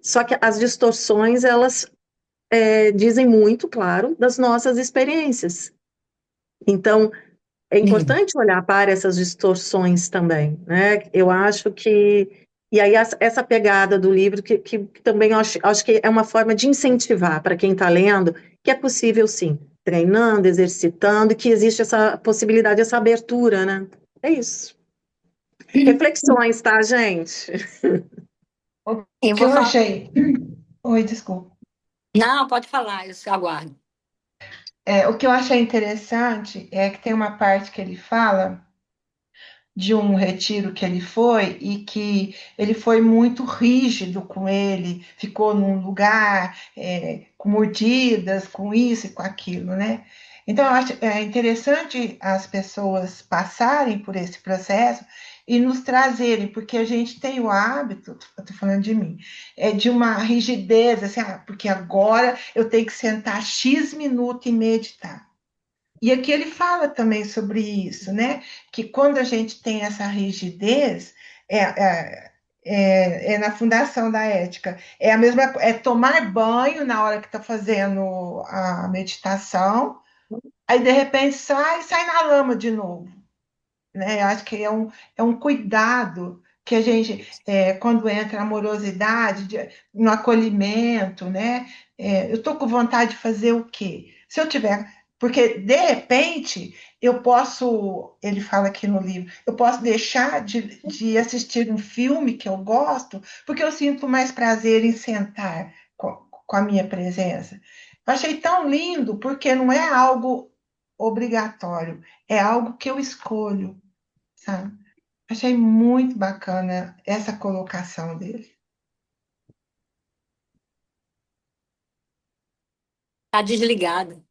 [SPEAKER 2] Só que as distorções, elas dizem muito, claro, das nossas experiências. Então, é
[SPEAKER 5] Sim.
[SPEAKER 2] importante olhar para essas distorções também, né? Eu acho que. E aí, essa pegada do livro, que também acho que é uma forma de incentivar para quem está lendo, que é possível, sim, treinando, exercitando, e que existe essa possibilidade, essa abertura, né? É isso. Reflexões, tá, gente?
[SPEAKER 6] O
[SPEAKER 5] Eu
[SPEAKER 6] que
[SPEAKER 5] vou
[SPEAKER 6] eu
[SPEAKER 5] falar.
[SPEAKER 6] achei. Oi, desculpa.
[SPEAKER 5] Não, pode falar, eu aguardo.
[SPEAKER 6] O que eu achei interessante é que tem uma parte que ele fala de um retiro que ele foi e que ele foi muito rígido com ele, ficou num lugar com mordidas, com isso e com aquilo, né? Então, eu acho interessante as pessoas passarem por esse processo e nos trazerem, porque a gente tem o hábito, eu estou falando de mim, de uma rigidez, assim, porque agora eu tenho que sentar X minuto e meditar. E aqui ele fala também sobre isso, né? Que quando a gente tem essa rigidez, é, é, é na fundação da ética. É a mesma, é tomar banho na hora que está fazendo a meditação, aí de repente sai na lama de novo, né? Eu acho que é um cuidado que a gente, quando entra a amorosidade, no acolhimento, né? Eu estou com vontade de fazer o quê? Se eu tiver. Porque, de repente, eu posso, ele fala aqui no livro, eu posso deixar de assistir um filme que eu gosto, porque eu sinto mais prazer em sentar com a minha presença. Eu achei tão lindo, porque não é algo obrigatório, é algo que eu escolho, sabe? Achei muito bacana essa colocação dele.
[SPEAKER 5] Tá desligado.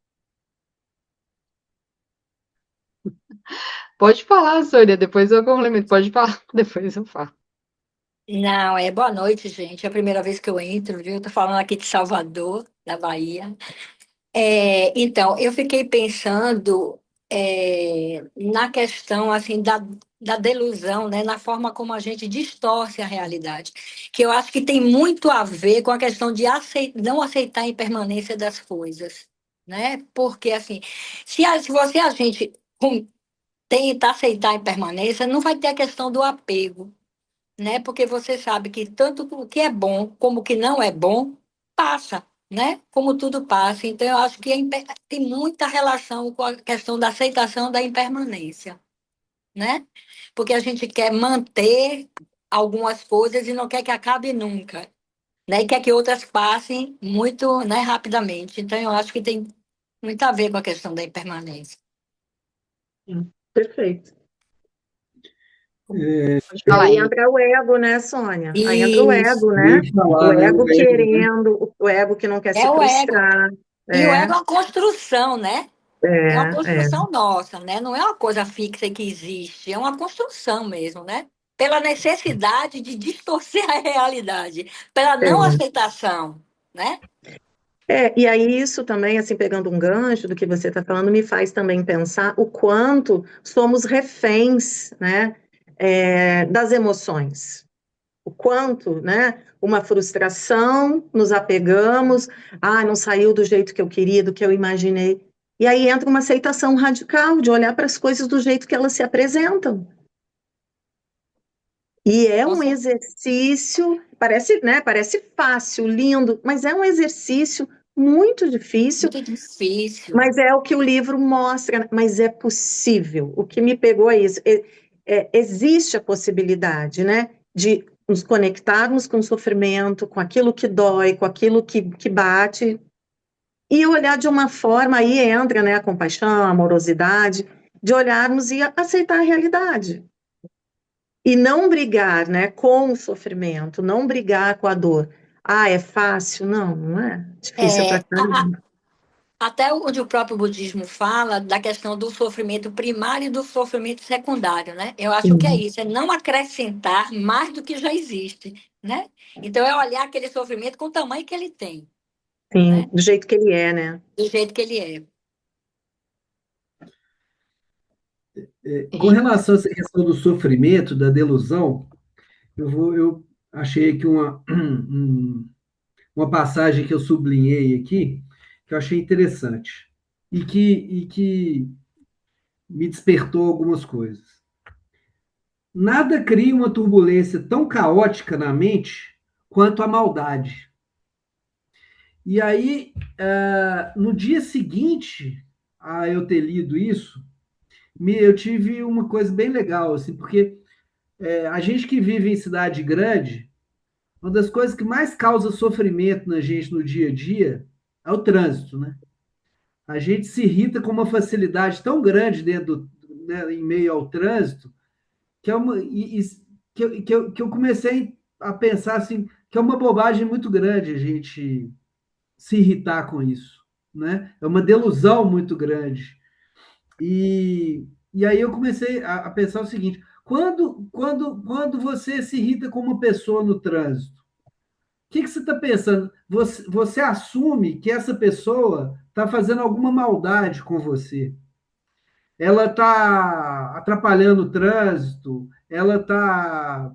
[SPEAKER 1] Pode falar, Sônia, depois eu complemento. Pode falar, depois eu falo.
[SPEAKER 5] Não, boa noite, gente. É a primeira vez que eu entro, viu? Eu tô falando aqui de Salvador, da Bahia. Então, eu fiquei pensando na questão assim da delusão, né? Na forma como a gente distorce a realidade, que eu acho que tem muito a ver com a questão de não aceitar a impermanência das coisas, né? Porque assim, se você a gente tenta aceitar a impermanência, não vai ter a questão do apego, né? Porque você sabe que tanto o que é bom como o que não é bom passa, né? Como tudo passa. Então, eu acho que tem muita relação com a questão da aceitação da impermanência, né? Porque a gente quer manter algumas coisas e não quer que acabe nunca. né? E quer que outras passem muito, né, rapidamente. Então, eu acho que tem muito a ver com a questão da impermanência.
[SPEAKER 2] Sim, perfeito.
[SPEAKER 1] Pode
[SPEAKER 2] E
[SPEAKER 1] falar,
[SPEAKER 2] aí
[SPEAKER 1] Henrique.
[SPEAKER 2] entra o ego, né, Sônia? Aí entra o
[SPEAKER 5] Isso,
[SPEAKER 2] ego,
[SPEAKER 4] Eu
[SPEAKER 2] né?
[SPEAKER 4] ia
[SPEAKER 2] O
[SPEAKER 4] falar, né?
[SPEAKER 2] ego
[SPEAKER 4] O ego, né?
[SPEAKER 2] querendo, o ego que não quer se
[SPEAKER 5] é o ego.
[SPEAKER 2] frustrar.
[SPEAKER 5] E o ego
[SPEAKER 2] É,
[SPEAKER 5] é uma construção, né? É uma
[SPEAKER 2] é.
[SPEAKER 5] construção nossa, né? Não é uma coisa fixa que existe, é uma construção mesmo, né? Pela necessidade de distorcer a realidade, pela não
[SPEAKER 2] É.
[SPEAKER 5] aceitação, né?
[SPEAKER 2] E aí isso também, assim, pegando um gancho do que você está falando, me faz também pensar o quanto somos reféns, né, das emoções. O quanto, né, uma frustração, nos apegamos, não saiu do jeito que eu queria, do que eu imaginei. E aí entra uma aceitação radical de olhar para as coisas do jeito que elas se apresentam. E é um
[SPEAKER 5] Nossa,
[SPEAKER 2] exercício, parece, né, parece fácil, lindo, mas é um exercício muito difícil,
[SPEAKER 5] muito difícil.
[SPEAKER 2] mas é o que o livro mostra, mas é possível. O que me pegou é isso. Existe a possibilidade, né, de nos conectarmos com o sofrimento, com aquilo que dói, com aquilo que bate, e olhar de uma forma, aí entra, né, a compaixão, a amorosidade, de olharmos e aceitar a realidade. E não brigar, né, com o sofrimento, não brigar com a dor. É fácil? Não, não é. Difícil
[SPEAKER 5] É,
[SPEAKER 2] pra caramba.
[SPEAKER 5] até onde o próprio budismo fala da questão do sofrimento primário e do sofrimento secundário, né? Eu acho que é
[SPEAKER 2] Sim,
[SPEAKER 5] isso, é não acrescentar mais do que já existe, né? Então é olhar aquele sofrimento com o tamanho que ele tem,
[SPEAKER 2] sim,
[SPEAKER 5] né?
[SPEAKER 2] do jeito que ele é, né?
[SPEAKER 5] Do jeito que ele é.
[SPEAKER 4] Com
[SPEAKER 1] Henrique.
[SPEAKER 4] relação a essa questão do sofrimento, da delusão, eu achei aqui uma passagem que eu sublinhei aqui, que eu achei interessante, e que me despertou algumas coisas. Nada cria uma turbulência tão caótica na mente quanto a maldade. E aí, no dia seguinte a eu ter lido isso, eu tive uma coisa bem legal, assim, porque a gente que vive em cidade grande, uma das coisas que mais causa sofrimento na gente no dia a dia é o trânsito, né? A gente se irrita com uma facilidade tão grande né, em meio ao trânsito, que é uma, que eu comecei a pensar assim, que é uma bobagem muito grande a gente se irritar com isso, né? É uma delusão muito grande. E aí eu comecei a pensar o seguinte: quando você se irrita com uma pessoa no trânsito, que você está pensando? Você assume que essa pessoa está fazendo alguma maldade com você. Ela está atrapalhando o trânsito, ela tá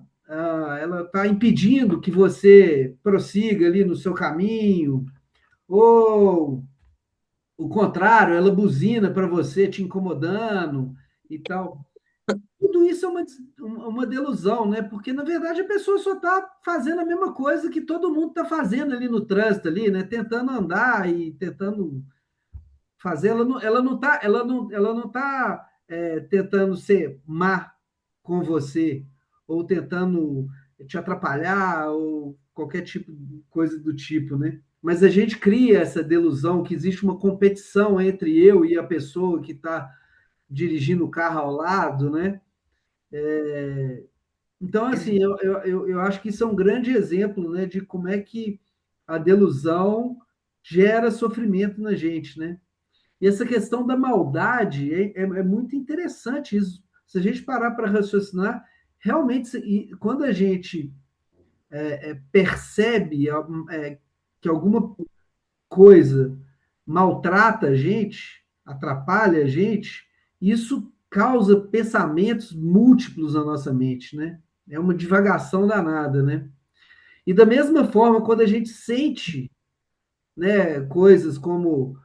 [SPEAKER 4] impedindo que você prossiga ali no seu caminho, ou o contrário, ela buzina para você, te incomodando e tal. Tudo isso é uma delusão, né? Porque, na verdade, a pessoa só está fazendo a mesma coisa que todo mundo está fazendo ali no trânsito, ali, né? Tentando andar e tentando fazer. Ela não tá tentando ser má com você, ou tentando te atrapalhar, ou qualquer tipo de coisa do tipo, né? Mas a gente cria essa delusão que existe uma competição entre eu e a pessoa que está dirigindo o carro ao lado, né? Então, assim, eu acho que isso é um grande exemplo, né, de como é que a delusão gera sofrimento na gente, né? E essa questão da maldade é muito interessante isso. Se a gente parar para raciocinar, realmente, quando a gente percebe que alguma coisa maltrata a gente, atrapalha a gente, isso causa pensamentos múltiplos na nossa mente, né? É uma divagação danada, né? E da mesma forma, quando a gente sente, né, coisas como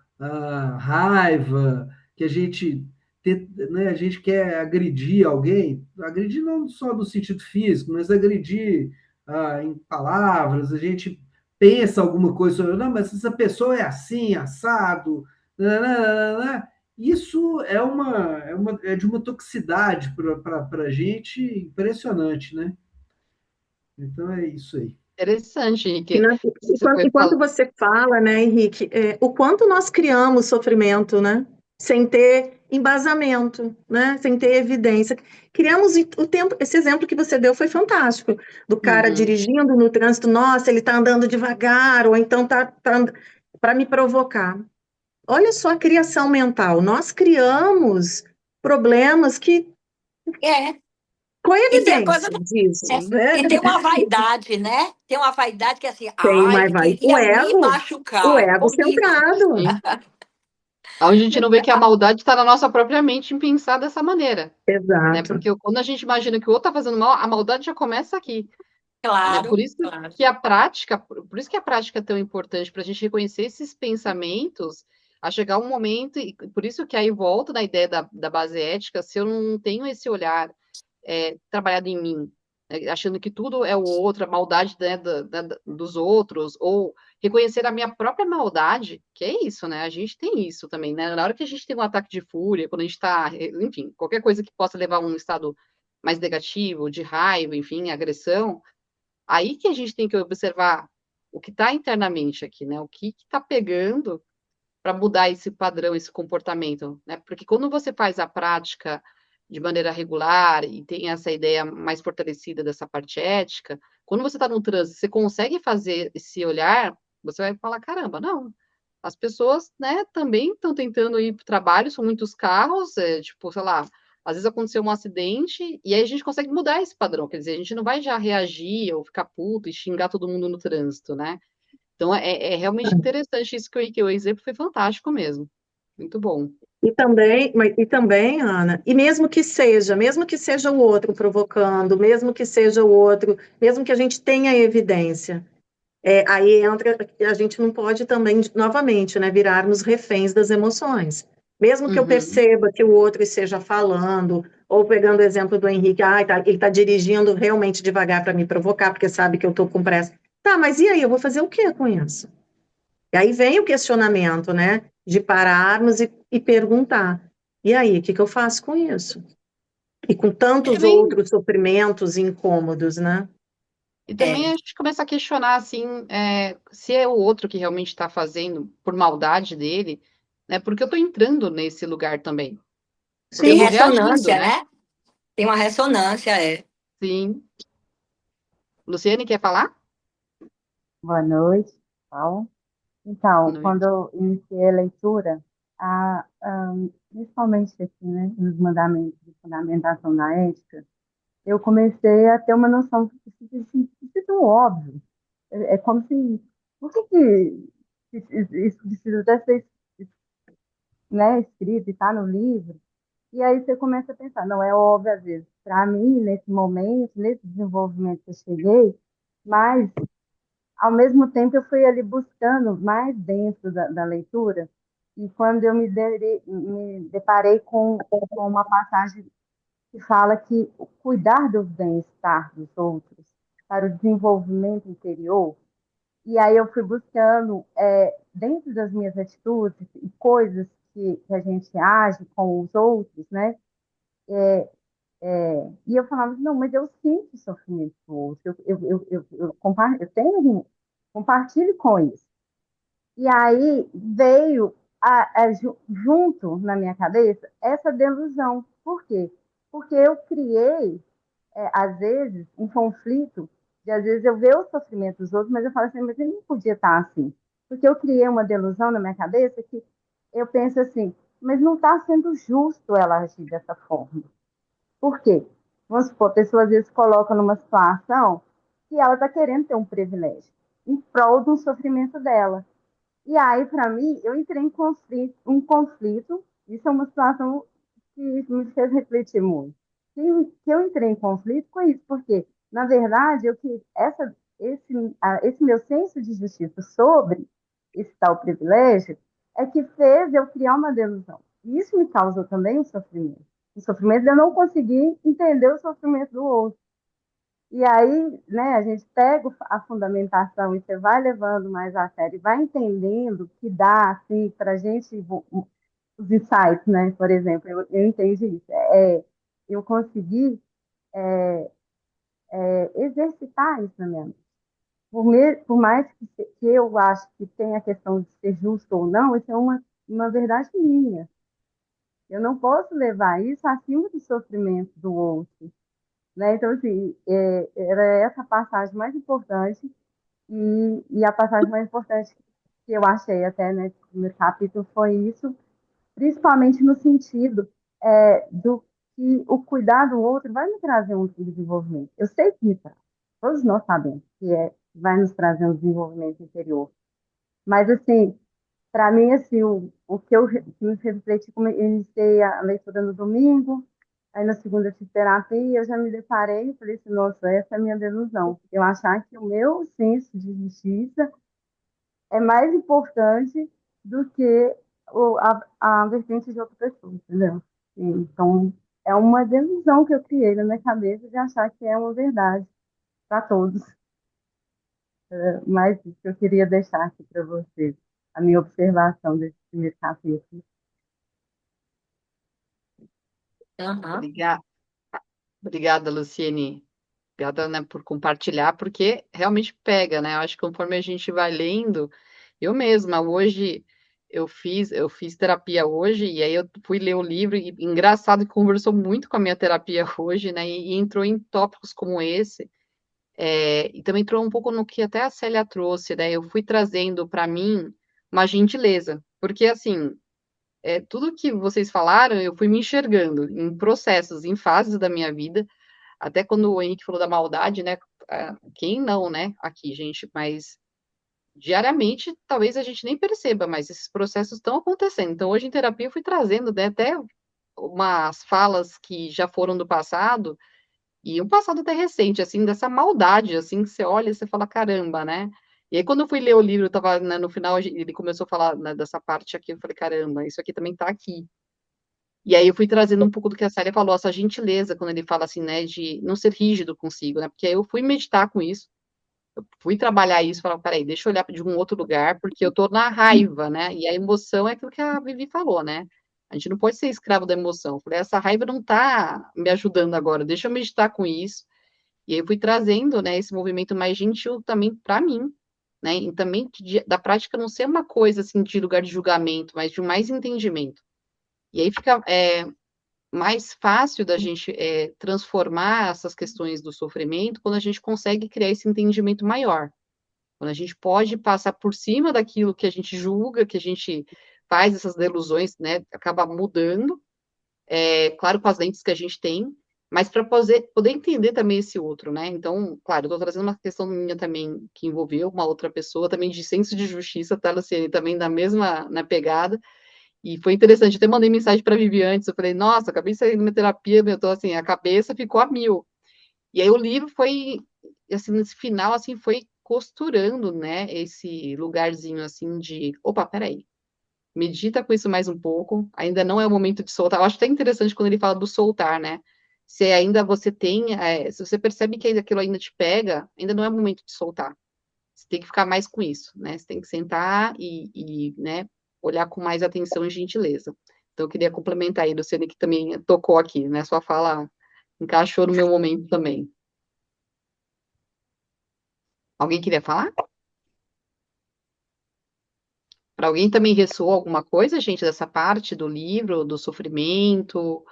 [SPEAKER 4] raiva, que né, a gente quer agredir alguém, agredir não só no sentido físico, mas agredir em palavras, a gente pensa alguma coisa sobre, não, mas essa pessoa é assim, assado, nananana. Isso é de uma toxicidade para a gente impressionante, né? Então é isso aí.
[SPEAKER 1] Interessante,
[SPEAKER 2] E
[SPEAKER 1] Henrique. Você foi
[SPEAKER 2] enquanto
[SPEAKER 1] falando.
[SPEAKER 2] você fala, né, Henrique, o quanto nós criamos sofrimento, né, sem ter embasamento, né, sem ter evidência. Criamos o tempo, esse exemplo que você deu foi fantástico, do cara
[SPEAKER 1] Uhum.
[SPEAKER 2] dirigindo no trânsito, nossa, ele está andando devagar, ou então tá para me provocar. Olha só a criação mental. Nós criamos problemas que,
[SPEAKER 5] É,
[SPEAKER 2] com
[SPEAKER 5] e tem a coisa
[SPEAKER 2] evidência disso, né?
[SPEAKER 5] e tem uma vaidade, né? Tem uma vaidade que é assim,
[SPEAKER 2] Tem
[SPEAKER 5] ai,
[SPEAKER 2] mais
[SPEAKER 5] ele
[SPEAKER 2] vai.
[SPEAKER 5] queria me
[SPEAKER 2] O
[SPEAKER 5] machucar
[SPEAKER 2] ego
[SPEAKER 5] comigo.
[SPEAKER 2] centrado.
[SPEAKER 1] Sim. Onde a gente não vê que a maldade está na nossa própria mente em pensar dessa maneira, né?
[SPEAKER 2] Exato.
[SPEAKER 1] Porque quando a gente imagina que o outro está fazendo mal, a maldade já começa aqui, né? Por
[SPEAKER 5] Claro,
[SPEAKER 1] isso
[SPEAKER 5] claro.
[SPEAKER 1] que a prática, por isso que a prática é tão importante para a gente reconhecer esses pensamentos, a chegar um momento, e por isso que aí volta na ideia da base ética, se eu não tenho esse olhar trabalhado em mim, né, achando que tudo é o outro, a maldade, né, dos outros, ou reconhecer a minha própria maldade, que é isso, né? A gente tem isso também, né? Na hora que a gente tem um ataque de fúria, quando a gente está, enfim, qualquer coisa que possa levar a um estado mais negativo, de raiva, enfim, agressão, aí que a gente tem que observar o que está internamente aqui, né? O que está pegando para mudar esse padrão, esse comportamento, né? Porque quando você faz a prática de maneira regular e tem essa ideia mais fortalecida dessa parte ética, quando você está no trânsito, você consegue fazer esse olhar, você vai falar, caramba, não, as pessoas, né, também estão tentando ir para o trabalho, são muitos carros, tipo, sei lá, às vezes aconteceu um acidente, e aí a gente consegue mudar esse padrão, quer dizer, a gente não vai já reagir ou ficar puto e xingar todo mundo no trânsito, né? Então, é realmente interessante isso que o exemplo foi fantástico mesmo. Muito bom.
[SPEAKER 2] E também, Ana, e mesmo que seja o outro provocando, mesmo que seja o outro, mesmo que a gente tenha evidência, aí entra, a gente não pode também, novamente, né, virarmos reféns das emoções. Mesmo que eu
[SPEAKER 1] Uhum.
[SPEAKER 2] perceba que o outro esteja falando, ou pegando o exemplo do Henrique, ele está dirigindo realmente devagar para me provocar, porque sabe que eu estou com pressa. Tá, mas e aí, eu vou fazer o quê com isso? E aí vem o questionamento, né? De pararmos e perguntar: e aí, o que que eu faço com isso? E com
[SPEAKER 1] E
[SPEAKER 2] tantos
[SPEAKER 1] também,
[SPEAKER 2] outros sofrimentos e incômodos, né?
[SPEAKER 1] e também
[SPEAKER 5] É,
[SPEAKER 1] a gente começa a questionar, assim, se é o outro que realmente está fazendo por maldade dele, né? Porque eu estou entrando nesse lugar também. Porque eu
[SPEAKER 5] tem
[SPEAKER 2] Sim,
[SPEAKER 1] estou reagindo,
[SPEAKER 5] ressonância,
[SPEAKER 1] né?
[SPEAKER 5] né? Tem uma ressonância, é.
[SPEAKER 1] Sim. Luciane, quer falar?
[SPEAKER 7] Boa noite, Paulo. Então,
[SPEAKER 1] Boa
[SPEAKER 7] quando
[SPEAKER 1] noite.
[SPEAKER 7] eu iniciei a leitura, principalmente aqui, né, nos mandamentos de fundamentação na ética, eu comecei a ter uma noção que isso é tão óbvio. É como se, por que que isso precisa até ser, né, escrito e está no livro? E aí você começa a pensar, não é óbvio às vezes, para mim, nesse momento, nesse desenvolvimento que eu cheguei, mas ao mesmo tempo, eu fui ali buscando mais dentro da leitura, e quando eu me deparei com uma passagem que fala que o cuidar do bem-estar dos outros para o desenvolvimento interior, e aí eu fui buscando, dentro das minhas atitudes e coisas que a gente age com os outros, né? E eu falava, não, mas eu sinto o sofrimento do outro, eu tenho, compartilho com isso. E aí veio junto na minha cabeça essa delusão. Por quê? Porque eu criei, às vezes, um conflito, de às vezes eu ver o sofrimento dos outros, mas eu falo assim, mas ele não podia estar assim. Porque eu criei uma delusão na minha cabeça que eu penso assim, mas não está sendo justo ela agir dessa forma. Por quê? Vamos supor, a pessoa às vezes coloca numa situação que ela está querendo ter um privilégio, em prol de um sofrimento dela. E aí, para mim, eu entrei em conflito. Isso é uma situação que me fez refletir muito. Que eu entrei em conflito com isso, porque, na verdade, esse meu senso de justiça sobre esse tal privilégio é que fez eu criar uma delusão. E isso me causou também um sofrimento. O sofrimento de eu não conseguir entender o sofrimento do outro. E aí, né, a gente pega a fundamentação e você vai levando mais a sério, e vai entendendo que dá, assim, para a gente, os insights, né, por exemplo, eu entendi isso. Eu consegui exercitar isso na minha mente. por mais que eu acho que tem a questão de ser justo ou não, isso é uma verdade minha. Eu não posso levar isso acima do sofrimento do outro, né? Então, assim, era essa a passagem mais importante e a passagem mais importante que eu achei até, né, no capítulo foi isso, principalmente no sentido do que o cuidar do outro vai me trazer um desenvolvimento. Eu sei que me traz, todos nós sabemos vai nos trazer um desenvolvimento interior. Mas, assim, para mim, assim, o que eu que me refleti, como eu iniciei a leitura no domingo, aí na segunda eu tive terapia, eu já me deparei e falei assim, nossa, essa é a minha delusão. Eu achar que o meu senso de justiça é mais importante do que a vertente de outra pessoa, entendeu? Então, é uma delusão que eu criei na minha cabeça de achar que é uma verdade para todos. Mas isso que eu queria deixar aqui para vocês, a minha observação desse primeiro capítulo.
[SPEAKER 5] Aham.
[SPEAKER 1] Obrigada, obrigada, Luciene. Obrigada, né, por compartilhar, porque realmente pega, né? Eu acho que conforme a gente vai lendo, eu mesma hoje eu fiz terapia hoje e aí eu fui ler o livro e engraçado que conversou muito com a minha terapia hoje, né? E entrou em tópicos como esse. E também entrou um pouco no que até a Célia trouxe, né? Eu fui trazendo para mim uma gentileza, porque assim, tudo que vocês falaram, eu fui me enxergando em processos, em fases da minha vida. Até quando o Henrique falou da maldade, né? Quem não, né? Aqui, gente, mas diariamente talvez a gente nem perceba, mas esses processos estão acontecendo. Então, hoje em terapia eu fui trazendo, né, até umas falas que já foram do passado, e um passado até recente, assim, dessa maldade, assim, que você olha e você fala, caramba, né? E aí, quando eu fui ler o livro, eu tava, né, no final, ele começou a falar, né, dessa parte aqui, eu falei, caramba, isso aqui também tá aqui. E aí eu fui trazendo um pouco do que a Célia falou, essa gentileza, quando ele fala assim, né, de não ser rígido consigo, né? Porque aí eu fui meditar com isso, eu fui trabalhar isso, falar, peraí, deixa eu olhar de um outro lugar, porque eu tô na raiva, né? E a emoção é aquilo que a Vivi falou, né? A gente não pode ser escravo da emoção. Eu falei, essa raiva não tá me ajudando agora, deixa eu meditar com isso. E aí eu fui trazendo, né, esse movimento mais gentil também para mim, né? E também da prática não ser uma coisa assim de lugar de julgamento, mas de mais entendimento. E aí fica mais fácil da gente transformar essas questões do sofrimento quando a gente consegue criar esse entendimento maior. Quando a gente pode passar por cima daquilo que a gente julga, que a gente faz essas delusões, né? Acaba mudando, claro, com as lentes que a gente tem, mas para poder entender também esse outro, né? Então, claro, eu estou trazendo uma questão minha também que envolveu uma outra pessoa, também de senso de justiça, tá, Luciane? Também da mesma na pegada. E foi interessante, até mandei mensagem para a Vivi antes, eu falei, nossa, acabei de sair de uma terapia, eu tô assim, a cabeça ficou a mil. E aí o livro foi, assim, nesse final, assim, foi costurando, né, esse lugarzinho, assim, de, opa, peraí, medita com isso mais um pouco, ainda não é o momento de soltar. Eu acho até interessante quando ele fala do soltar, né? Se ainda você tem, se você percebe que aquilo ainda te pega, ainda não é o momento de soltar. Você tem que ficar mais com isso, né? Você tem que sentar né, olhar com mais atenção e gentileza. Então, eu queria complementar aí, Luciane, que também tocou aqui, né? Sua fala encaixou no meu momento também. Alguém queria falar? Para alguém também ressoou alguma coisa, gente, dessa parte do livro, do sofrimento,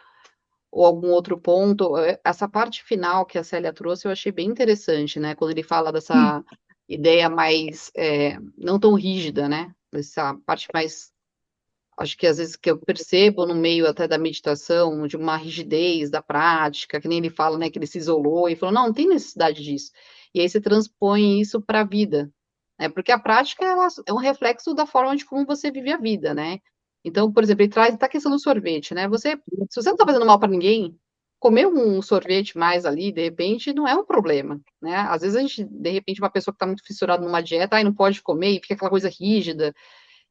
[SPEAKER 1] ou algum outro ponto? Essa parte final que a Célia trouxe, eu achei bem interessante, né? Quando ele fala dessa ideia mais, não tão rígida, né? Essa parte mais, acho que às vezes que eu percebo no meio até da meditação, de uma rigidez da prática, que nem ele fala, né? Que ele se isolou e falou, não tem necessidade disso. E aí você transpõe isso para a vida, né? Porque a prática é um reflexo da forma de como você vive a vida, né? Então, por exemplo, ele traz tá a questão do sorvete, né? Se você não está fazendo mal para ninguém, comer um sorvete mais ali, de repente, não é um problema, né? Às vezes a gente, de repente, uma pessoa que está muito fissurada numa dieta, aí não pode comer e fica aquela coisa rígida.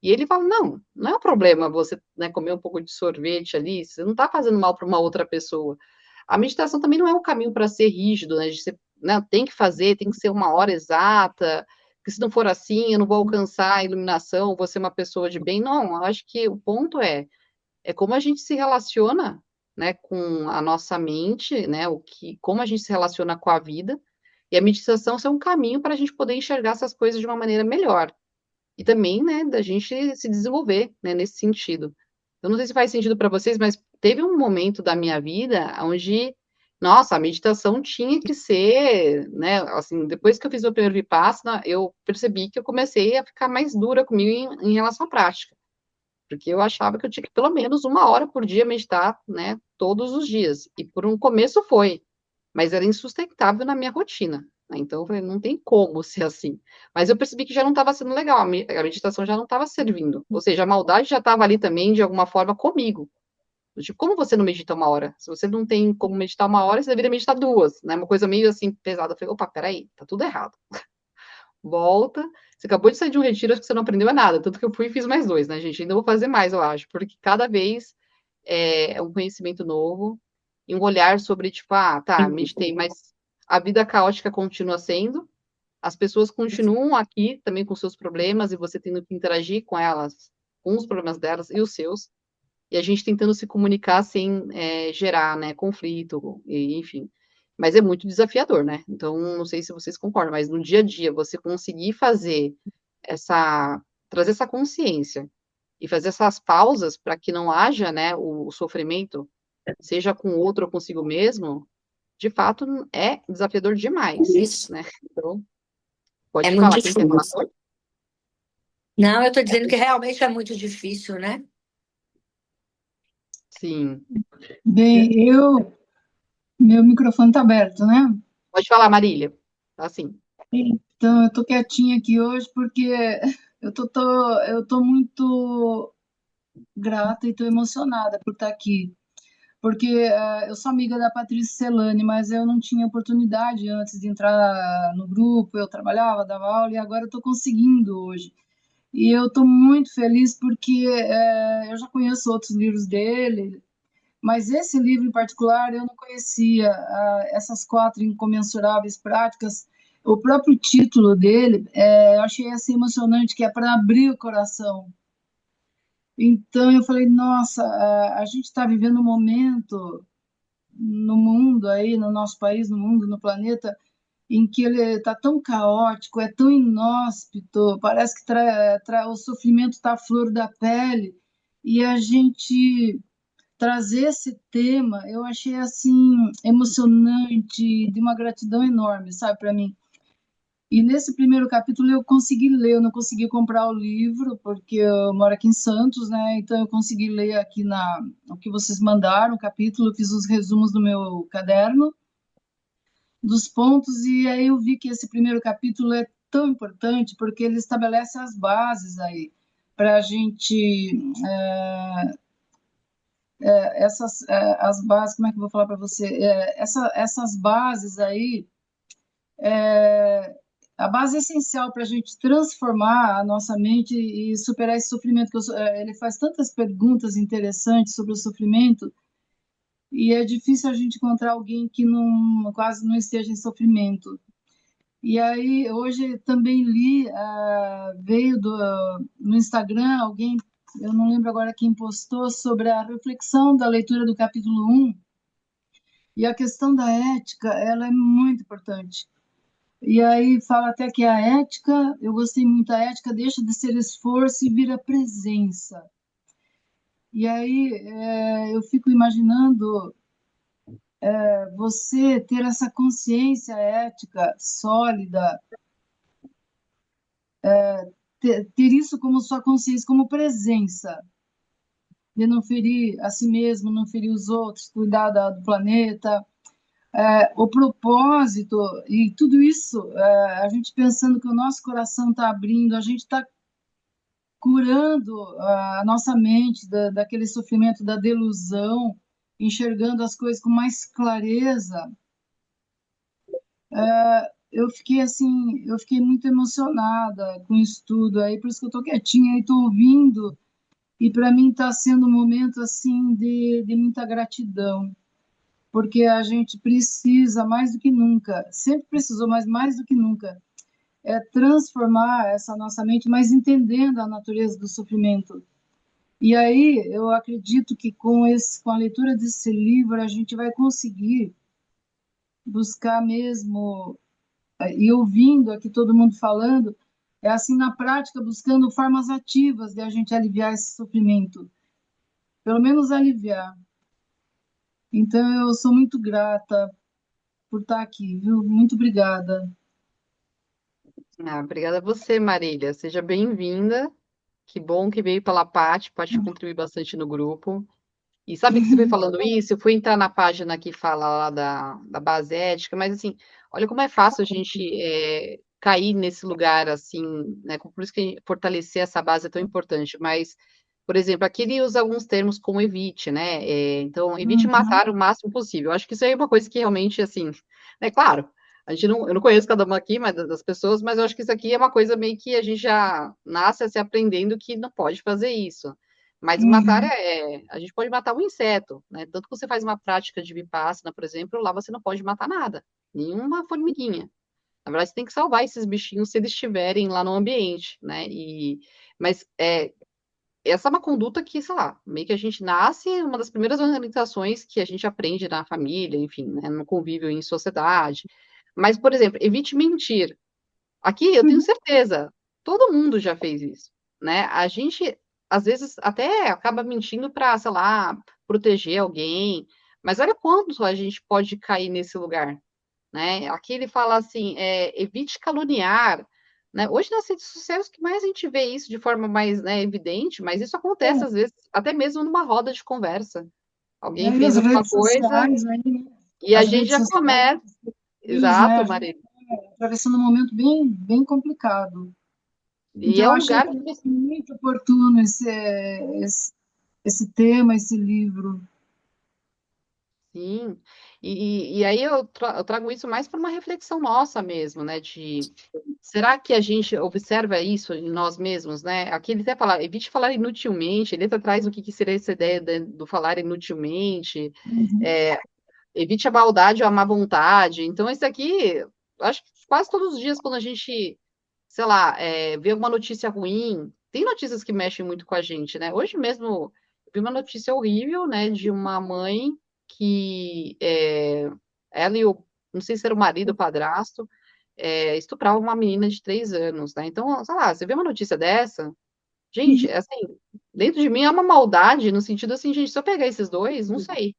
[SPEAKER 1] E ele fala, não, não é um problema você, né, comer um pouco de sorvete ali, você não está fazendo mal para uma outra pessoa. A meditação também não é um caminho para ser rígido, né? De ser, né, tem que fazer, tem que ser uma hora exata, porque se não for assim, eu não vou alcançar a iluminação, vou ser uma pessoa de bem. Não, eu acho que o ponto é como a gente se relaciona, né, com a nossa mente, né, como a gente se relaciona com a vida, E a meditação é um caminho para a gente poder enxergar essas coisas de uma maneira melhor. E também, né, da gente se desenvolver, né, nesse sentido. Eu não sei se faz sentido para vocês, mas teve um momento da minha vida onde, nossa, a meditação tinha que ser, né, assim, depois que eu fiz o primeiro Vipassana, eu percebi que eu comecei a ficar mais dura comigo em relação à prática, porque eu achava que eu tinha que pelo menos 1 hora por dia meditar, né, todos os dias. E por um começo foi, mas era insustentável na minha rotina, né? Então eu falei, não tem como ser assim. Mas eu percebi que já não estava sendo legal, a meditação já não estava servindo. Ou seja, a maldade já estava ali também, de alguma forma, comigo. Tipo, como você não medita 1 hora? Se você não tem como meditar 1 hora, você deveria meditar 2, né? Uma coisa meio assim pesada. Eu falei, opa, peraí, tá tudo errado. Volta. Você acabou de sair de um retiro, acho que você não aprendeu nada. Tanto que eu fui e fiz mais 2, né, gente? Ainda vou fazer mais, eu acho, porque cada vez é um conhecimento novo e um olhar sobre, tipo, ah, tá, meditei, mas a vida caótica continua sendo, as pessoas continuam aqui também com seus problemas e você tendo que interagir com elas, com os problemas delas e os seus, e a gente tentando se comunicar sem gerar, né, conflito, e, enfim. Mas é muito desafiador, né? Então, não sei se vocês concordam, mas no dia a dia, você conseguir fazer trazer essa consciência e fazer essas pausas para que não haja, né, o sofrimento, seja com o outro ou consigo mesmo, de fato é desafiador demais,
[SPEAKER 5] Isso.
[SPEAKER 1] né? Então,
[SPEAKER 5] É
[SPEAKER 1] pode
[SPEAKER 5] muito
[SPEAKER 1] falar, quem quer falar?
[SPEAKER 5] difícil. Não, eu estou dizendo que realmente é muito difícil, né?
[SPEAKER 1] Sim.
[SPEAKER 8] Bem, meu microfone está aberto, né?
[SPEAKER 1] Pode falar, Marília. Tá assim.
[SPEAKER 8] Então, eu tô quietinha aqui hoje porque eu tô muito grata e tô emocionada por estar aqui. Porque eu sou amiga da Patrícia Celani, mas eu não tinha oportunidade antes de entrar no grupo, eu trabalhava, dava aula, e agora eu tô conseguindo hoje. E eu tô muito feliz porque eu já conheço outros livros dele, mas esse livro em particular eu não conhecia, essas 4 incomensuráveis práticas. O próprio título dele, eu achei assim emocionante, que é para abrir o coração. Então eu falei, nossa, a gente está vivendo um momento no mundo aí, no nosso país, no mundo, no planeta, em que ele está tão caótico, é tão inóspito, parece que o sofrimento está à flor da pele, e a gente trazer esse tema, eu achei assim emocionante, de uma gratidão enorme, sabe, para mim. E nesse primeiro capítulo eu consegui ler, eu não consegui comprar o livro porque eu moro aqui em Santos, né? Então eu consegui ler aqui o que vocês mandaram, o capítulo, eu fiz os resumos no meu caderno dos pontos e aí eu vi que esse primeiro capítulo é tão importante porque ele estabelece as bases aí para a gente as bases, como é que eu vou falar para você? Essas bases aí, a base essencial para a gente transformar a nossa mente e superar esse sofrimento. Ele faz tantas perguntas interessantes sobre o sofrimento e é difícil a gente encontrar alguém que não, quase não esteja em sofrimento. E aí, hoje também li, veio no Instagram alguém, eu não lembro agora quem postou, sobre a reflexão da leitura do capítulo 1. E a questão da ética, ela é muito importante. E aí fala até que a ética, eu gostei muito, a ética deixa de ser esforço e vira presença. E aí eu fico imaginando você ter essa consciência ética sólida, ter isso como sua consciência, como presença, de não ferir a si mesmo, não ferir os outros, cuidar do planeta, o propósito e tudo isso, a gente pensando que o nosso coração está abrindo, a gente está curando a nossa mente daquele sofrimento da delusão, enxergando as coisas com mais clareza. Eu fiquei assim, eu fiquei muito emocionada com isso tudo aí, por isso que eu estou quietinha e estou ouvindo, e para mim está sendo um momento assim de muita gratidão, porque a gente precisa mais do que nunca, sempre precisou, mas mais do que nunca, transformar essa nossa mente, mas entendendo a natureza do sofrimento. E aí eu acredito que com a leitura desse livro a gente vai conseguir buscar mesmo e ouvindo aqui todo mundo falando, é assim, na prática, buscando formas ativas de a gente aliviar esse sofrimento, pelo menos aliviar. Então, eu sou muito grata por estar aqui, viu? Muito obrigada.
[SPEAKER 1] Obrigada a você, Marília. Seja bem-vinda. Que bom que veio pela Paty, pode contribuir bastante no grupo. E sabe que você foi falando isso? Eu fui entrar na página que fala lá da base ética, mas assim, olha como é fácil a gente cair nesse lugar assim, né? Por isso que fortalecer essa base é tão importante. Mas, por exemplo, aqui ele usa alguns termos como evite, né? Então, evite
[SPEAKER 8] Uhum.
[SPEAKER 1] matar o máximo possível. Eu acho que isso aí é uma coisa que realmente, assim, é claro. Eu não conheço cada uma aqui, mas das pessoas, mas eu acho que isso aqui é uma coisa meio que a gente já nasce se aprendendo que não pode fazer isso. Mas matar
[SPEAKER 8] Uhum.
[SPEAKER 1] a gente pode matar um inseto, né? Tanto que você faz uma prática de Vipassana, por exemplo, lá você não pode matar nada, nenhuma formiguinha. Na verdade, você tem que salvar esses bichinhos se eles estiverem lá no ambiente, né? Mas essa é uma conduta que, sei lá, meio que a gente nasce, uma das primeiras orientações que a gente aprende na família, enfim, né? No convívio em sociedade. Mas, por exemplo, evite mentir. Aqui eu tenho certeza, todo mundo já fez isso, né? A gente às vezes até acaba mentindo para, sei lá, proteger alguém, mas olha quanto a gente pode cair nesse lugar, né? Aqui ele fala assim, evite caluniar, né? Hoje nas redes sociais que mais a gente vê isso de forma mais, né, evidente, mas isso acontece às vezes até mesmo numa roda de conversa. Alguém
[SPEAKER 8] E
[SPEAKER 1] fez
[SPEAKER 8] as
[SPEAKER 1] alguma
[SPEAKER 8] redes
[SPEAKER 1] coisa
[SPEAKER 8] sociais, aí, né?
[SPEAKER 1] e a
[SPEAKER 8] As
[SPEAKER 1] gente
[SPEAKER 8] redes
[SPEAKER 1] já
[SPEAKER 8] sociais,
[SPEAKER 1] começa,
[SPEAKER 8] né?
[SPEAKER 1] exato,
[SPEAKER 8] A gente
[SPEAKER 1] Maria.
[SPEAKER 8] está atravessando um momento bem, bem complicado.
[SPEAKER 1] E
[SPEAKER 8] Então,
[SPEAKER 1] é
[SPEAKER 8] eu
[SPEAKER 1] um
[SPEAKER 8] achei
[SPEAKER 1] lugar que você
[SPEAKER 8] muito oportuno esse tema, esse livro.
[SPEAKER 1] sim, e aí eu trago isso mais para uma reflexão nossa mesmo, né? De será que a gente observa isso em nós mesmos, né? Aqui ele até fala, evite falar inutilmente, ele até traz o que, que seria essa ideia do falar inutilmente,
[SPEAKER 8] Uhum.
[SPEAKER 1] é, evite a maldade ou a má vontade. Então, esse aqui, eu acho que quase todos os dias, quando a gente, sei lá, vê uma notícia ruim, tem notícias que mexem muito com a gente, né? Hoje mesmo, eu vi uma notícia horrível, né, de uma mãe que ela e o, não sei se era o marido ou o padrasto, estupravam uma menina de 3 anos, né? Então, sei lá, você vê uma notícia dessa, gente, assim, dentro de mim é uma maldade, no sentido assim, gente, se eu pegar esses dois, não sei,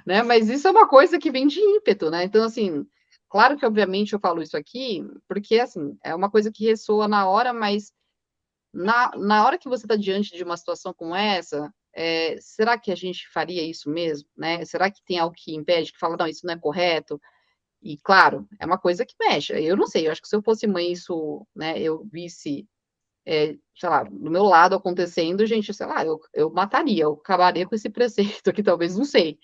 [SPEAKER 1] né? Mas isso é uma coisa que vem de ímpeto, né? Então, assim, claro que obviamente eu falo isso aqui, porque assim, é uma coisa que ressoa na hora, mas na hora que você está diante de uma situação como essa, será que a gente faria isso mesmo, né? Será que tem algo que impede, que fala, não, isso não é correto? E claro, é uma coisa que mexe. Eu não sei, eu acho que se eu fosse mãe, isso, né, eu visse, sei lá, do meu lado acontecendo, gente, sei lá, eu mataria, eu acabaria com esse preceito aqui, talvez, não sei.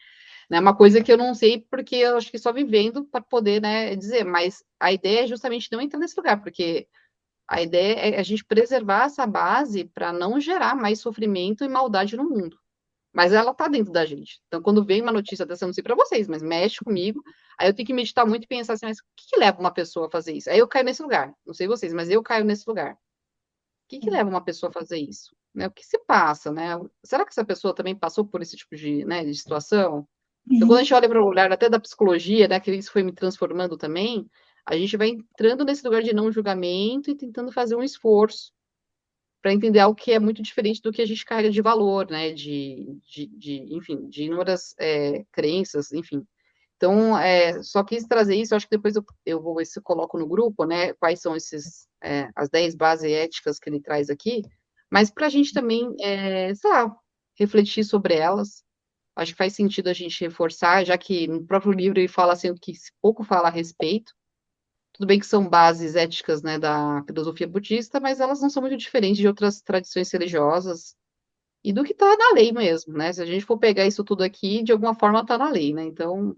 [SPEAKER 1] É uma coisa que eu não sei, porque eu acho que só vivendo para poder, né, dizer, mas a ideia é justamente não entrar nesse lugar, porque a ideia é a gente preservar essa base para não gerar mais sofrimento e maldade no mundo. Mas ela está dentro da gente. Então, quando vem uma notícia dessa, eu não sei para vocês, mas mexe comigo, aí eu tenho que meditar muito e pensar assim, mas o que, que leva uma pessoa a fazer isso? Aí eu caio nesse lugar. Não sei vocês, mas eu caio nesse lugar. O que, que leva uma pessoa a fazer isso? Né? O que se passa, né? Será que essa pessoa também passou por esse tipo de, né, de situação? Então, quando a gente olha para o olhar até da psicologia, né, que isso foi me transformando também, a gente vai entrando nesse lugar de não julgamento e tentando fazer um esforço para entender algo que é muito diferente do que a gente carrega de valor, né, enfim, de inúmeras crenças, enfim. Então, só quis trazer isso, acho que depois eu vou ver se eu coloco no grupo, né, quais são as 10 bases éticas que ele traz aqui, mas para a gente também, sei lá, refletir sobre elas. Acho que faz sentido a gente reforçar, já que no próprio livro ele fala assim, o que se pouco fala a respeito. Tudo bem que são bases éticas, né, da filosofia budista, mas elas não são muito diferentes de outras tradições religiosas e do que está na lei mesmo, né? Se a gente for pegar isso tudo aqui, de alguma forma está na lei, né? Então,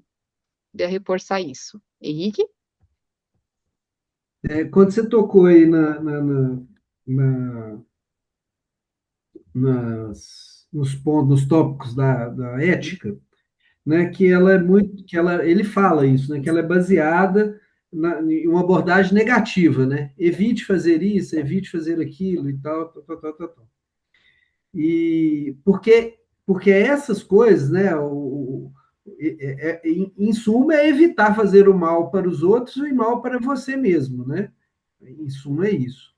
[SPEAKER 1] queria reforçar isso. Henrique?
[SPEAKER 4] Quando você tocou aí na- nos pontos, nos tópicos da ética, né, que ela é muito, ele fala isso, né, que ela é baseada em uma abordagem negativa, né? Evite fazer isso, evite fazer aquilo e tal, tal, tal, tal, tal, tal. E porque essas coisas, né, Em suma, é evitar fazer o mal para os outros e o mal para você mesmo, né? Em suma, é isso.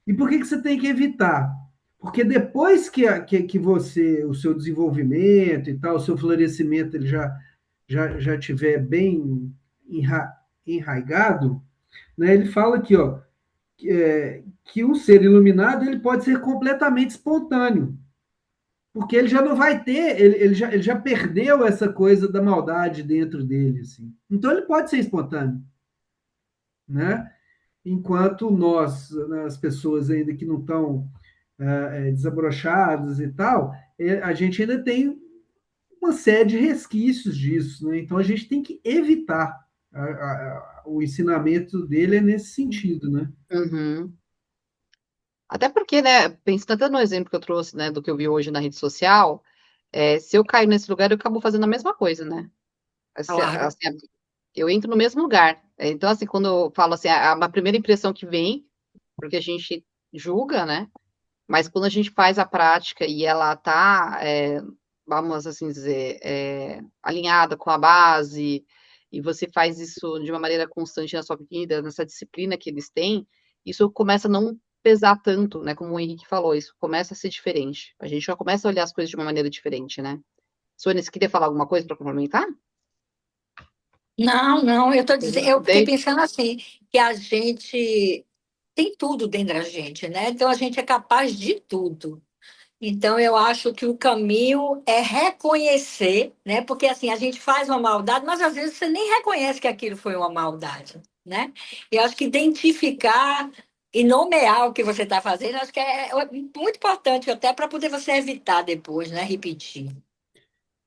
[SPEAKER 4] E por que você tem que evitar? Porque depois que você, o seu desenvolvimento e tal, o seu florescimento, ele já tiver bem enraigado, né? Ele fala aqui, ó, que um ser iluminado ele pode ser completamente espontâneo, porque ele já não vai ter, ele já perdeu essa coisa da maldade dentro dele, assim. Então ele pode ser espontâneo, né? Enquanto nós, né, as pessoas ainda que não estão desabrochadas e tal, a gente ainda tem uma série de resquícios disso, né? Então a gente tem que evitar. O ensinamento dele é nesse sentido, né?
[SPEAKER 1] Uhum. Até porque, né, pensando até no exemplo que eu trouxe, né, do que eu vi hoje na rede social, se eu caio nesse lugar, eu acabo fazendo a mesma coisa, né?
[SPEAKER 5] Claro.
[SPEAKER 1] Assim, eu entro no mesmo lugar. Então, assim, quando eu falo assim, a primeira impressão que vem, porque a gente julga, né? Mas quando a gente faz a prática e ela tá, vamos assim dizer, alinhada com a base, e você faz isso de uma maneira constante na sua vida, nessa disciplina que eles têm, isso começa a não pesar tanto, né? Como o Henrique falou, isso começa a ser diferente. A gente já começa a olhar as coisas de uma maneira diferente, né? Sônia, você queria falar alguma coisa para complementar?
[SPEAKER 5] Não, não, eu tô dizendo, eu fiquei
[SPEAKER 1] Dei-
[SPEAKER 5] pensando assim, que a gente tem tudo dentro da gente, né? Então a gente é capaz de tudo. Então eu acho que o caminho é reconhecer, né? Porque assim, a gente faz uma maldade, mas às vezes você nem reconhece que aquilo foi uma maldade, né? E eu acho que identificar e nomear o que você está fazendo, acho que é muito importante até para poder você evitar depois, né? Repetir.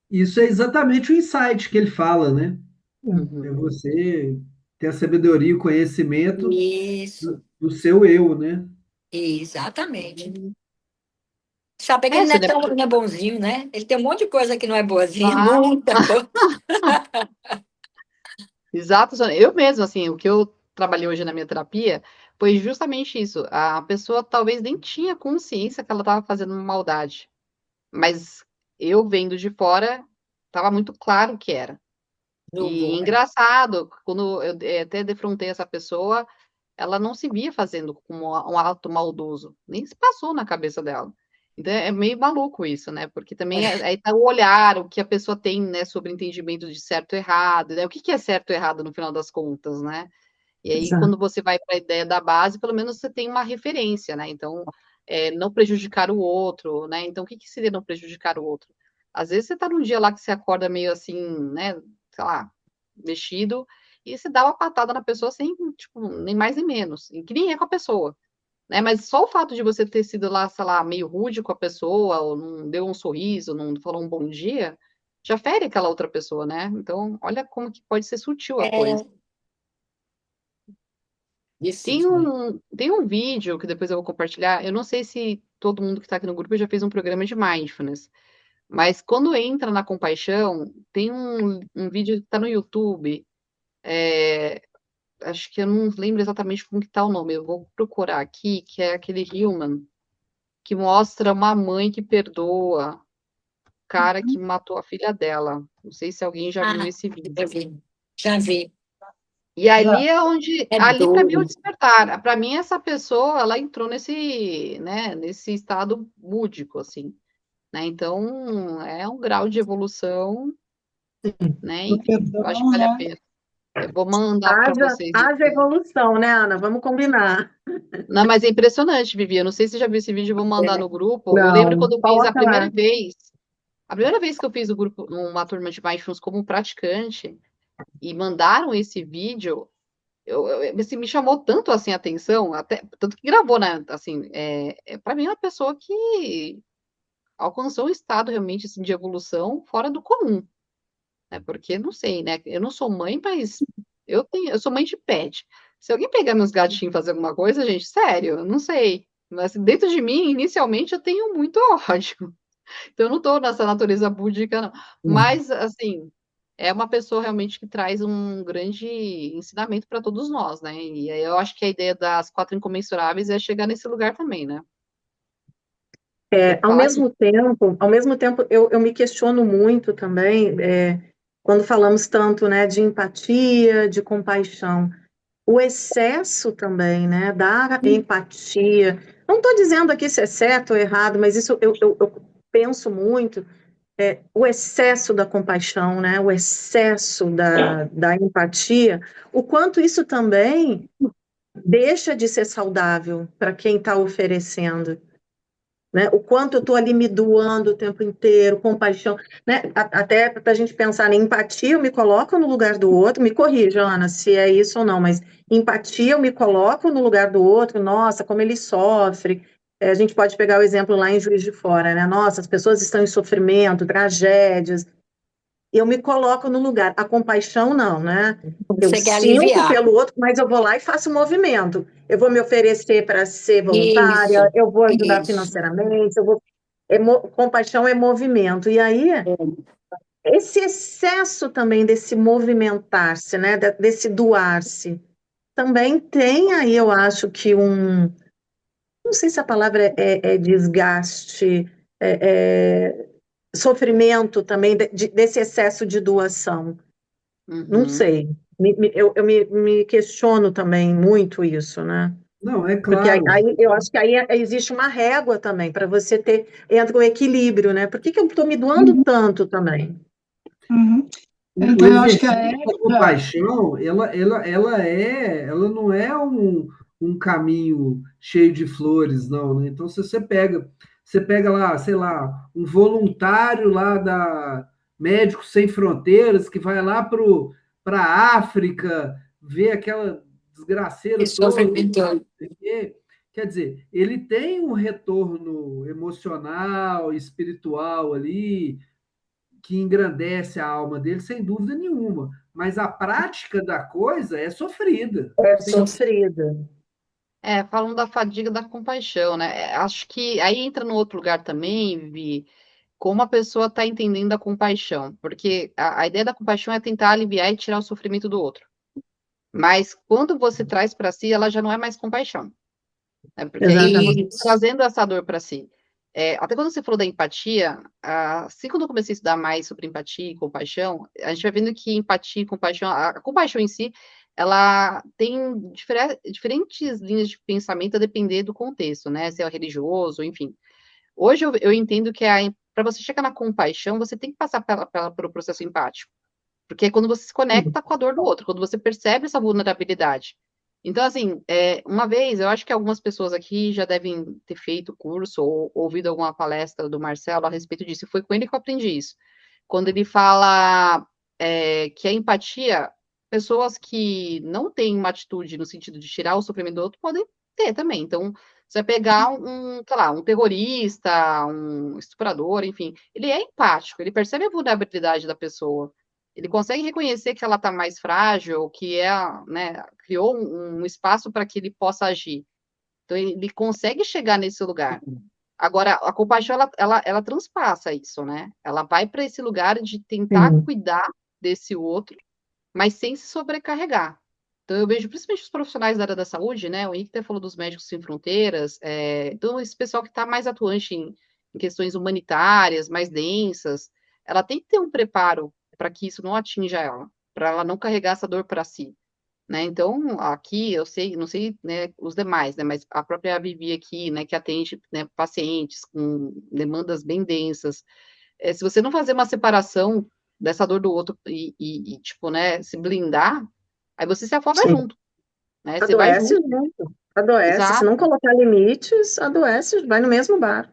[SPEAKER 4] Isso é exatamente o insight que ele fala, né? É
[SPEAKER 1] Uhum.
[SPEAKER 4] você ter a sabedoria e o conhecimento
[SPEAKER 5] Isso,
[SPEAKER 4] do seu eu, né?
[SPEAKER 5] exatamente. Saber que ele não é
[SPEAKER 1] Sônia,
[SPEAKER 5] tão não é bonzinho, né? Ele tem um monte de coisa que não é boazinha,
[SPEAKER 1] ah,
[SPEAKER 5] muita coisa.
[SPEAKER 1] exato, Sônia. Eu mesmo, assim, o que eu trabalhei hoje na minha terapia foi justamente isso. A pessoa talvez nem tinha consciência que ela estava fazendo uma maldade, mas eu vendo de fora, estava muito claro que era. E
[SPEAKER 5] Julgou, é.
[SPEAKER 1] engraçado, quando eu até defrontei essa pessoa, ela não se via fazendo como um ato maldoso, nem se passou na cabeça dela. Então é meio maluco isso, né? Porque também aí tá o olhar, o que a pessoa tem, né, sobre entendimento de certo e errado, né? O que que é certo e errado no final das contas, né? E aí,
[SPEAKER 2] Exato.
[SPEAKER 1] quando você vai para a ideia da base, pelo menos você tem uma referência, né? Então, não prejudicar o outro, né? Então, o que que seria não prejudicar o outro? Às vezes você tá num dia lá que você acorda meio assim, né? Sei lá, mexido, e você dá uma patada na pessoa sem, tipo, nem mais nem menos, e que nem é com a pessoa, né? Mas só o fato de você ter sido lá, sei lá, meio rude com a pessoa, ou não deu um sorriso, não falou um bom dia, já fere aquela outra pessoa, né? Então, olha como que pode ser sutil a coisa.
[SPEAKER 5] É difícil, né?
[SPEAKER 1] Tem um vídeo que depois eu vou compartilhar. Eu não sei se todo mundo que está aqui no grupo já fez um programa de mindfulness, mas quando entra na compaixão, tem um vídeo que está no YouTube. Acho que eu não lembro exatamente como que tá o nome. Eu vou procurar aqui, que é aquele Human, que mostra uma mãe que perdoa o cara que matou a filha dela. Não sei se alguém já viu
[SPEAKER 5] Ah,
[SPEAKER 1] esse vídeo.
[SPEAKER 5] já vi. Já vi.
[SPEAKER 1] E
[SPEAKER 6] Já.
[SPEAKER 1] ali é onde,
[SPEAKER 5] É
[SPEAKER 1] ali para mim é o
[SPEAKER 5] duro.
[SPEAKER 1] despertar. Para mim essa pessoa, ela entrou nesse, né, nesse estado búdico assim, né? Então é um grau de evolução, né?
[SPEAKER 8] Do
[SPEAKER 1] Enfim, eu acho que
[SPEAKER 8] perdão,
[SPEAKER 1] vale a
[SPEAKER 8] né?
[SPEAKER 1] pena. Eu vou mandar para
[SPEAKER 2] Haja,
[SPEAKER 1] vocês
[SPEAKER 2] haja
[SPEAKER 1] depois.
[SPEAKER 2] evolução, né, Ana? Vamos combinar.
[SPEAKER 1] Não, mas é impressionante, Vivi. Eu não sei se você já viu esse vídeo, eu vou mandar
[SPEAKER 5] É.
[SPEAKER 1] no grupo. Eu lembro
[SPEAKER 2] Não,
[SPEAKER 1] quando eu fiz
[SPEAKER 2] coloca lá.
[SPEAKER 1] a primeira vez que eu fiz o grupo, uma turma de mindfulness como praticante, e mandaram esse vídeo, assim, me chamou tanto assim a atenção, até tanto que gravou, né? Assim, para mim é uma pessoa que alcançou um estado realmente assim, de evolução fora do comum, né? Porque não sei, né? Eu não sou mãe, mas eu sou mãe de pet. Se alguém pegar meus gatinhos e fazer alguma coisa, gente, sério, eu não sei. Mas assim, dentro de mim, inicialmente, eu tenho muito ódio. Então, eu não estou nessa natureza búdica, não. Mas, assim, é uma pessoa realmente que traz um grande ensinamento para todos nós, né? E aí eu acho que a ideia das quatro incomensuráveis é chegar nesse lugar também, né? Quer
[SPEAKER 2] Ao
[SPEAKER 1] falar, Gui?
[SPEAKER 2] mesmo tempo, eu me questiono muito também, quando falamos tanto, né, de empatia, de compaixão, o excesso também, né, da empatia. Não estou dizendo aqui se é certo ou errado, mas isso eu penso muito, o excesso da compaixão, né, o excesso da empatia, o quanto isso também deixa de ser saudável para quem está oferecendo, né? O quanto eu estou ali me doando o tempo inteiro, compaixão, né? Até para a gente pensar em empatia, eu me coloco no lugar do outro, me corrija, Ana, se é isso ou não, mas empatia, eu me coloco no lugar do outro, nossa, como ele sofre. A gente pode pegar o exemplo lá em Juiz de Fora, né? Nossa, as pessoas estão em sofrimento, tragédias, eu me coloco no lugar. A compaixão, não, né? Eu
[SPEAKER 5] Você quer
[SPEAKER 2] sinto
[SPEAKER 5] aliviar.
[SPEAKER 2] pelo outro, mas eu vou lá e faço o movimento. Eu vou me oferecer para ser voluntária,
[SPEAKER 5] Isso,
[SPEAKER 2] eu vou ajudar
[SPEAKER 5] isso.
[SPEAKER 2] financeiramente, eu vou... Compaixão é movimento. E aí, esse excesso também desse movimentar-se, né? Desse doar-se, também tem aí, eu acho que não sei se a palavra é desgaste, sofrimento também, desse excesso de doação. Não
[SPEAKER 1] Uhum.
[SPEAKER 2] sei. Eu me questiono também muito isso, né?
[SPEAKER 4] Não, é
[SPEAKER 2] Porque
[SPEAKER 4] claro.
[SPEAKER 2] aí eu acho que aí existe uma régua também, para você ter, entra o equilíbrio, né? Por que eu estou me doando
[SPEAKER 8] Uhum,
[SPEAKER 2] tanto também?
[SPEAKER 8] uhum.
[SPEAKER 4] O
[SPEAKER 8] Então, eu acho que
[SPEAKER 4] exercício
[SPEAKER 8] a
[SPEAKER 4] da
[SPEAKER 8] ética.
[SPEAKER 4] compaixão, ela não é um caminho cheio de flores, não, né? Então, se você pega lá, sei lá, um voluntário lá da Médicos Sem Fronteiras que vai lá para a África ver aquela desgraceira
[SPEAKER 5] Esse
[SPEAKER 4] toda, e
[SPEAKER 5] sofrimento
[SPEAKER 4] tal,
[SPEAKER 5] todo.
[SPEAKER 4] não sei o quê. Quer dizer, ele tem um retorno emocional, espiritual ali, que engrandece a alma dele, sem dúvida nenhuma. Mas a prática da coisa é sofrida.
[SPEAKER 2] É
[SPEAKER 4] Você tem
[SPEAKER 2] sofrida.
[SPEAKER 1] Falando da fadiga da compaixão, né? Acho que aí entra no outro lugar também, Vivi, como a pessoa está entendendo a compaixão. Porque a ideia da compaixão é tentar aliviar e tirar o sofrimento do outro. Mas quando você traz para si, ela já não é mais compaixão. Né? Porque aí você tá
[SPEAKER 2] Exatamente.
[SPEAKER 5] Isso.
[SPEAKER 1] trazendo essa dor para si. Até quando você falou da empatia, assim quando eu comecei a estudar mais sobre empatia e compaixão, a gente vai vendo que empatia e compaixão, a compaixão em si, ela tem diferentes linhas de pensamento a depender do contexto, né? Se é religioso, enfim. Hoje eu entendo que para você chegar na compaixão, você tem que passar pelo processo empático. Porque é quando você se conecta com a dor do outro, quando você percebe essa vulnerabilidade. Então, assim, uma vez, eu acho que algumas pessoas aqui já devem ter feito curso ou ouvido alguma palestra do Marcelo a respeito disso. E foi com ele que eu aprendi isso. Quando ele fala que a empatia, pessoas que não têm uma atitude no sentido de tirar o sofrimento do outro podem ter também. Então, você vai pegar sei lá, um terrorista, um estuprador, enfim, ele é empático, ele percebe a vulnerabilidade da pessoa. Ele consegue reconhecer que ela está mais frágil, que né, criou um espaço para que ele possa agir. Então, ele consegue chegar nesse lugar. Agora, a compaixão, ela transpassa isso, né? Ela vai para esse lugar de tentar
[SPEAKER 2] Sim.
[SPEAKER 1] cuidar desse outro, mas sem se sobrecarregar. Então, eu vejo principalmente os profissionais da área da saúde, né? O Henrique até falou dos Médicos Sem Fronteiras, então, esse pessoal que está mais atuante em questões humanitárias, mais densas, ela tem que ter um preparo para que isso não atinja ela, para ela não carregar essa dor para si. Né? Então, aqui eu sei, não sei, né, os demais, né, mas a própria Vivi aqui, né, que atende, né, pacientes com demandas bem densas, se você não fazer uma separação dessa dor do outro tipo, né, se blindar, aí você se afoga
[SPEAKER 2] Sim.
[SPEAKER 1] junto, né, você vai
[SPEAKER 2] Adoece
[SPEAKER 1] junto,
[SPEAKER 2] junto. Adoece. Se
[SPEAKER 1] exato.
[SPEAKER 2] não colocar limites, adoece, vai no mesmo bar.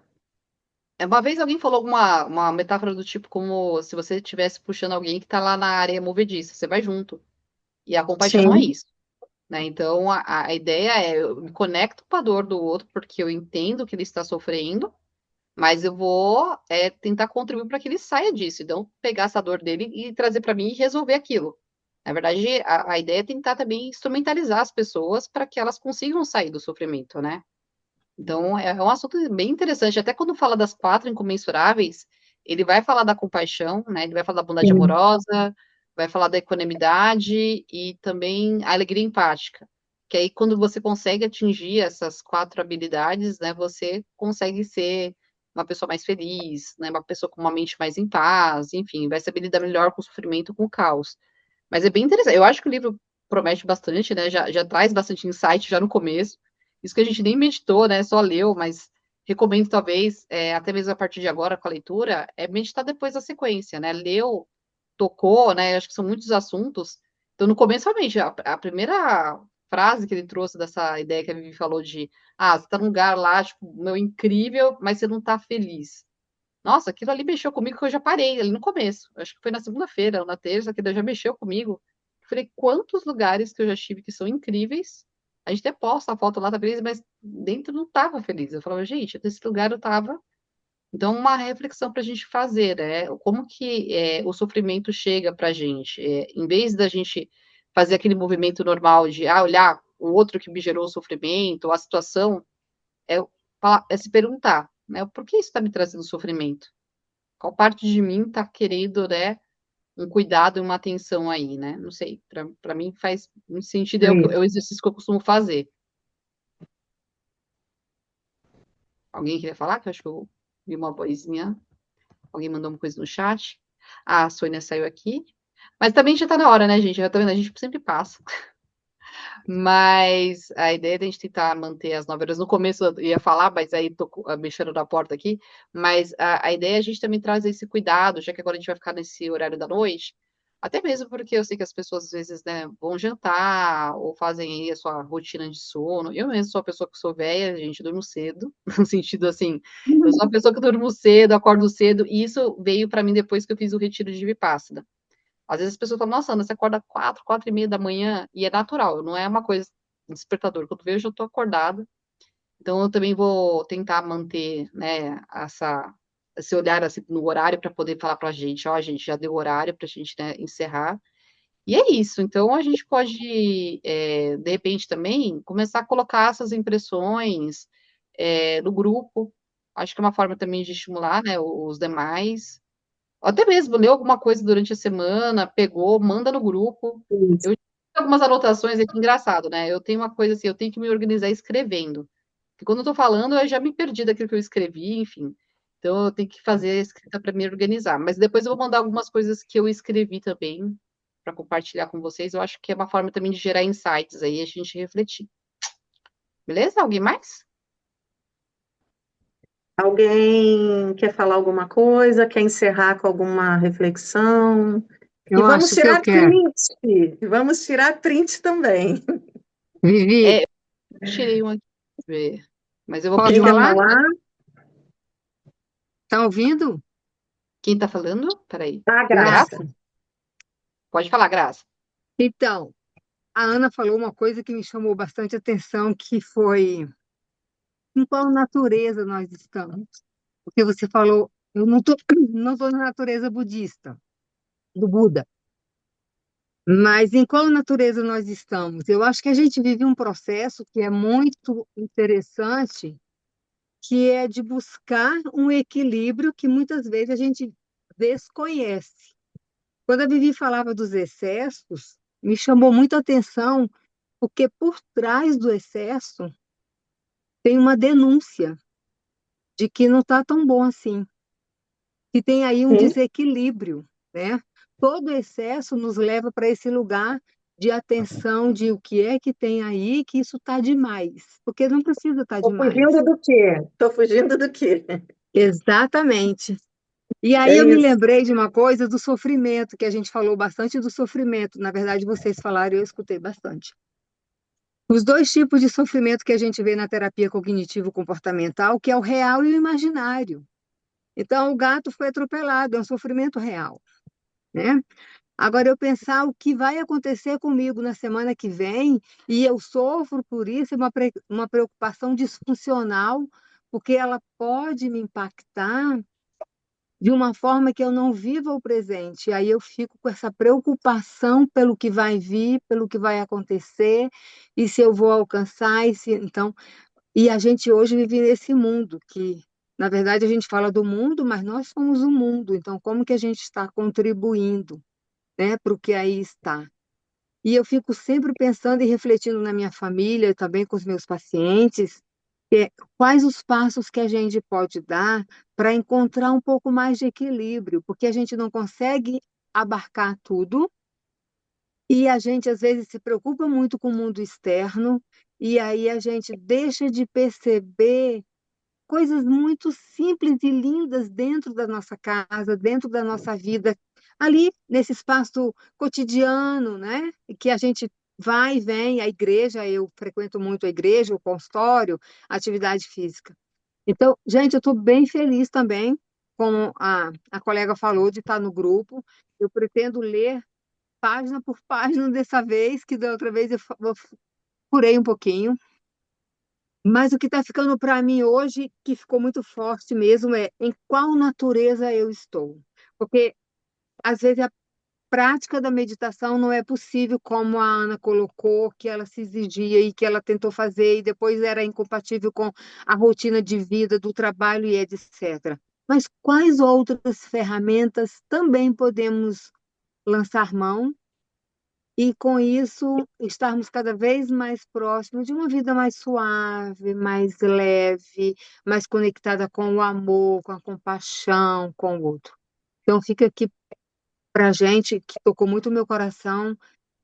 [SPEAKER 1] Uma vez alguém falou uma metáfora do tipo como se você estivesse puxando alguém que está lá na área movediça, você vai junto. E a compaixão é
[SPEAKER 2] Sim.
[SPEAKER 1] isso. Né? Então, a ideia é, eu me conecto com a dor do outro, porque eu entendo que ele está sofrendo, mas eu vou tentar contribuir para que ele saia disso. Então, pegar essa dor dele e trazer para mim e resolver aquilo. Na verdade, a ideia é tentar também instrumentalizar as pessoas para que elas consigam sair do sofrimento, né? Então, é um assunto bem interessante. Até quando fala das 4 incomensuráveis, ele vai falar da compaixão, né? Ele vai falar da bondade
[SPEAKER 2] Sim.
[SPEAKER 1] amorosa, vai falar da equanimidade e também a alegria empática. Que aí, quando você consegue atingir essas 4 habilidades, né? Você consegue ser uma pessoa mais feliz, né? Uma pessoa com uma mente mais em paz, enfim, vai saber lidar melhor com o sofrimento, com o caos. Mas é bem interessante. Eu acho que o livro promete bastante, né? Já traz bastante insight já no começo. Isso que a gente nem meditou, né? Só leu, mas recomendo talvez, até mesmo a partir de agora com a leitura, meditar depois da sequência, né? Leu, tocou, né? Acho que são muitos assuntos. Então, no começo, realmente, a primeira frase que ele trouxe dessa ideia que a Vivi falou de, você tá num lugar lá, tipo, meu, incrível, mas você não tá feliz. Nossa, aquilo ali mexeu comigo que eu já parei ali no começo. Acho que foi na segunda-feira ou na terça que já mexeu comigo. Falei, quantos lugares que eu já estive que são incríveis. A gente até posta a foto lá, tá feliz, mas dentro não tava feliz. Eu falava, gente, nesse lugar eu tava. Então, uma reflexão para a gente fazer, né? Como que o sofrimento chega para a gente? Em vez da gente fazer aquele movimento normal de olhar o outro que me gerou o sofrimento, ou a situação, é, é se perguntar, né? Por que isso está me trazendo sofrimento? Qual parte de mim está querendo, né, um cuidado e uma atenção aí, né? Não sei, para mim faz muito sentido, é o exercício que eu costumo fazer. Alguém queria falar? Que eu acho que eu vi uma vozinha. Alguém mandou uma coisa no chat. A Sônia saiu aqui. Mas também já tá na hora, né, gente? Já tá vendo? A gente sempre passa. Mas a ideia é a gente tentar manter as 9 horas. No começo eu ia falar, mas aí tô mexendo na porta aqui. Mas a ideia é a gente também trazer esse cuidado, já que agora a gente vai ficar nesse horário da noite. Até mesmo porque eu sei que as pessoas às vezes, né, vão jantar ou fazem aí a sua rotina de sono. Eu mesmo sou uma pessoa que sou velha, gente, durmo cedo, no sentido assim, eu sou uma pessoa que durmo cedo, acordo cedo, e isso veio para mim depois que eu fiz o retiro de Vipassana. Às vezes as pessoas falam, nossa, Ana, você acorda 4h e meia da manhã, e é natural, não é uma coisa despertador. Quando eu vejo, eu tô acordada. Então, eu também vou tentar manter, né, esse olhar assim, no horário para poder falar para a gente, gente, já deu horário para a gente, né, encerrar. E é isso. Então, a gente pode, de repente, também começar a colocar essas impressões no grupo. Acho que é uma forma também de estimular, né, os demais. Até mesmo leu alguma coisa durante a semana, pegou, manda no grupo. Eu tenho algumas anotações aqui, engraçado, né? Eu tenho uma coisa assim, eu tenho que me organizar escrevendo. Porque quando eu tô falando, eu já me perdi daquilo que eu escrevi, enfim. Então, eu tenho que fazer a escrita para me organizar. Mas depois eu vou mandar algumas coisas que eu escrevi também, para compartilhar com vocês. Eu acho que é uma forma também de gerar insights aí, a gente refletir. Beleza? Alguém mais?
[SPEAKER 2] Alguém quer falar alguma coisa? Quer encerrar com alguma reflexão? E
[SPEAKER 9] Eu
[SPEAKER 2] vamos
[SPEAKER 9] acho que eu
[SPEAKER 2] tirar
[SPEAKER 9] quero.
[SPEAKER 2] print. Vamos tirar print também.
[SPEAKER 9] Vivi,
[SPEAKER 1] Eu tirei um aqui, deixa eu ver. Mas eu vou
[SPEAKER 9] posso
[SPEAKER 1] pedir
[SPEAKER 2] Quem quer
[SPEAKER 1] uma.
[SPEAKER 9] falar?
[SPEAKER 2] falar?
[SPEAKER 9] Tá ouvindo?
[SPEAKER 1] Quem tá falando? Peraí.
[SPEAKER 2] A
[SPEAKER 1] Graça?
[SPEAKER 2] Graça.
[SPEAKER 9] Graça.
[SPEAKER 1] Pode falar, Graça.
[SPEAKER 9] Então, a Ana falou uma coisa que me chamou bastante atenção, que foi em qual natureza nós estamos. Porque você falou, eu não tô, não estou na natureza budista, do Buda, mas em qual natureza nós estamos? Eu acho que a gente vive um processo que é muito interessante, que é de buscar um equilíbrio que muitas vezes a gente desconhece. Quando a Vivi falava dos excessos, me chamou muito a atenção, porque por trás do excesso tem uma denúncia de que não está tão bom assim, que tem aí um
[SPEAKER 2] Sim.
[SPEAKER 9] desequilíbrio, né? Todo excesso nos leva para esse lugar de atenção de o que é que tem aí, que isso está demais, porque não precisa estar
[SPEAKER 2] Estou
[SPEAKER 9] demais.
[SPEAKER 2] fugindo do quê? Estou fugindo do quê?
[SPEAKER 9] Exatamente. E aí
[SPEAKER 2] É
[SPEAKER 9] eu me
[SPEAKER 2] isso.
[SPEAKER 9] lembrei de uma coisa do sofrimento, que a gente falou bastante do sofrimento. Na verdade, vocês falaram e eu escutei bastante. Os dois tipos de sofrimento que a gente vê na terapia cognitivo-comportamental, que é o real e o imaginário. Então, o gato foi atropelado, é um sofrimento real, né? Agora, eu pensar o que vai acontecer comigo na semana que vem, e eu sofro por isso, é uma preocupação disfuncional, porque ela pode me impactar de uma forma que eu não viva o presente. Aí eu fico com essa preocupação pelo que vai vir, pelo que vai acontecer, e se eu vou alcançar, então, e a gente hoje vive nesse mundo que, na verdade, a gente fala do mundo, mas nós somos o mundo. Então, como que a gente está contribuindo, né, para o que aí está? E eu fico sempre pensando e refletindo na minha família, também com os meus pacientes, Quais os passos que a gente pode dar para encontrar um pouco mais de equilíbrio, porque a gente não consegue abarcar tudo e a gente às vezes se preocupa muito com o mundo externo e aí a gente deixa de perceber coisas muito simples e lindas dentro da nossa casa, dentro da nossa vida, ali nesse espaço cotidiano, né? Que a gente vai e vem, a igreja, eu frequento muito a igreja, o consultório, a atividade física. Então, gente, eu estou bem feliz também, como a colega falou, de estar no grupo. Eu pretendo ler página por página dessa vez, que da outra vez eu furei um pouquinho. Mas o que está ficando para mim hoje, que ficou muito forte mesmo, é em qual natureza eu estou. Porque, às vezes, a prática da meditação não é possível, como a Ana colocou, que ela se exigia e que ela tentou fazer, e depois era incompatível com a rotina de vida, do trabalho e etc. Mas quais outras ferramentas também podemos lançar mão e, com isso, estarmos cada vez mais próximos de uma vida mais suave, mais leve, mais conectada com o amor, com a compaixão, com o outro. Então, fica aqui para a gente, que tocou muito o meu coração,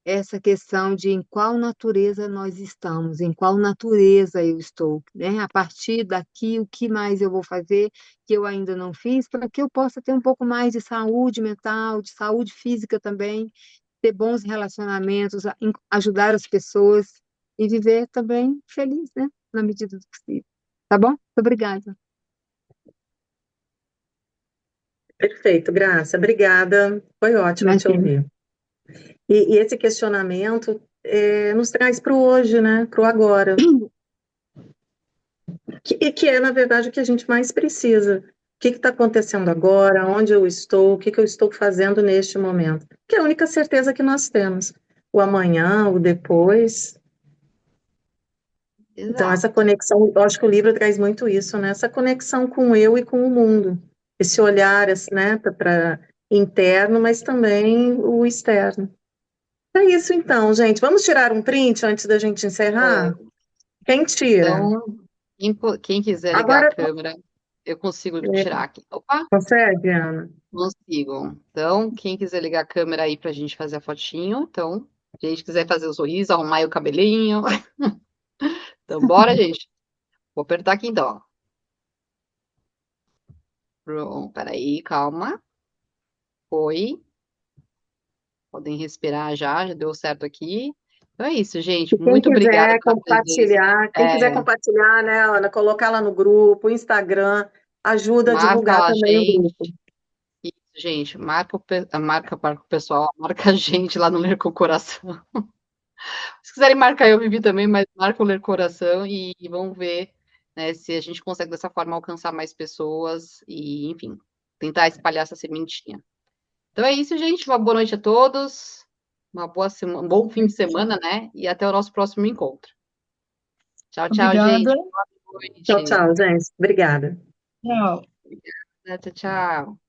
[SPEAKER 9] essa questão de em qual natureza nós estamos, em qual natureza eu estou, né? A partir daqui, o que mais eu vou fazer que eu ainda não fiz, para que eu possa ter um pouco mais de saúde mental, de saúde física também, ter bons relacionamentos, ajudar as pessoas e viver também feliz, né? Na medida do possível. Tá bom? Muito obrigada.
[SPEAKER 2] Perfeito, Graça. Obrigada. Foi ótimo te
[SPEAKER 9] Imagina.
[SPEAKER 2] ouvir. E esse questionamento nos traz para o hoje, né? Para o agora. Que é, na verdade, o que a gente mais precisa. O que está acontecendo agora? Onde eu estou? O que eu estou fazendo neste momento? Que é a única certeza que nós temos. O amanhã, o depois. Então, essa
[SPEAKER 1] Exato.
[SPEAKER 2] conexão, eu acho que o livro traz muito isso, né? Essa conexão com o eu e com o mundo. Esse olhar, assim, né, para interno, mas também o externo. É isso então, gente. Vamos tirar um print antes da gente encerrar? Quem tira?
[SPEAKER 1] Então, quem quiser ligar a
[SPEAKER 2] Agora,
[SPEAKER 1] câmera, eu consigo tirar aqui. Opa,
[SPEAKER 2] consegue, Ana?
[SPEAKER 1] consigo. Então, quem quiser ligar a câmera aí pra gente fazer a fotinho, então, se a gente quiser fazer o sorriso, arrumar aí o cabelinho. Então, bora, gente. Vou apertar aqui então. Pronto, peraí, calma. Foi. Podem respirar já deu certo aqui. Então é isso, gente.
[SPEAKER 2] E quem
[SPEAKER 1] Muito obrigada pela presença.
[SPEAKER 2] quem quiser compartilhar, né, Ana, colocar lá no grupo, Instagram, ajuda a
[SPEAKER 1] Marca
[SPEAKER 2] divulgar
[SPEAKER 1] lá a
[SPEAKER 2] também o
[SPEAKER 1] gente.
[SPEAKER 2] grupo.
[SPEAKER 1] Isso, gente. Marca o pessoal, marca a gente lá no Ler com o Coração. Se quiserem marcar eu, Vivi, também, mas marca o Ler Coração e vamos ver, né, se a gente consegue dessa forma alcançar mais pessoas e, enfim, tentar espalhar essa sementinha. Então é isso, gente. Uma boa noite a todos. Uma boa semana, um bom fim de semana, né? E até o nosso próximo encontro. Tchau, tchau,
[SPEAKER 8] Obrigada.
[SPEAKER 1] gente. Boa
[SPEAKER 2] Tchau,
[SPEAKER 1] noite.
[SPEAKER 2] tchau, gente. Obrigada.
[SPEAKER 8] Tchau.
[SPEAKER 1] Tchau, tchau.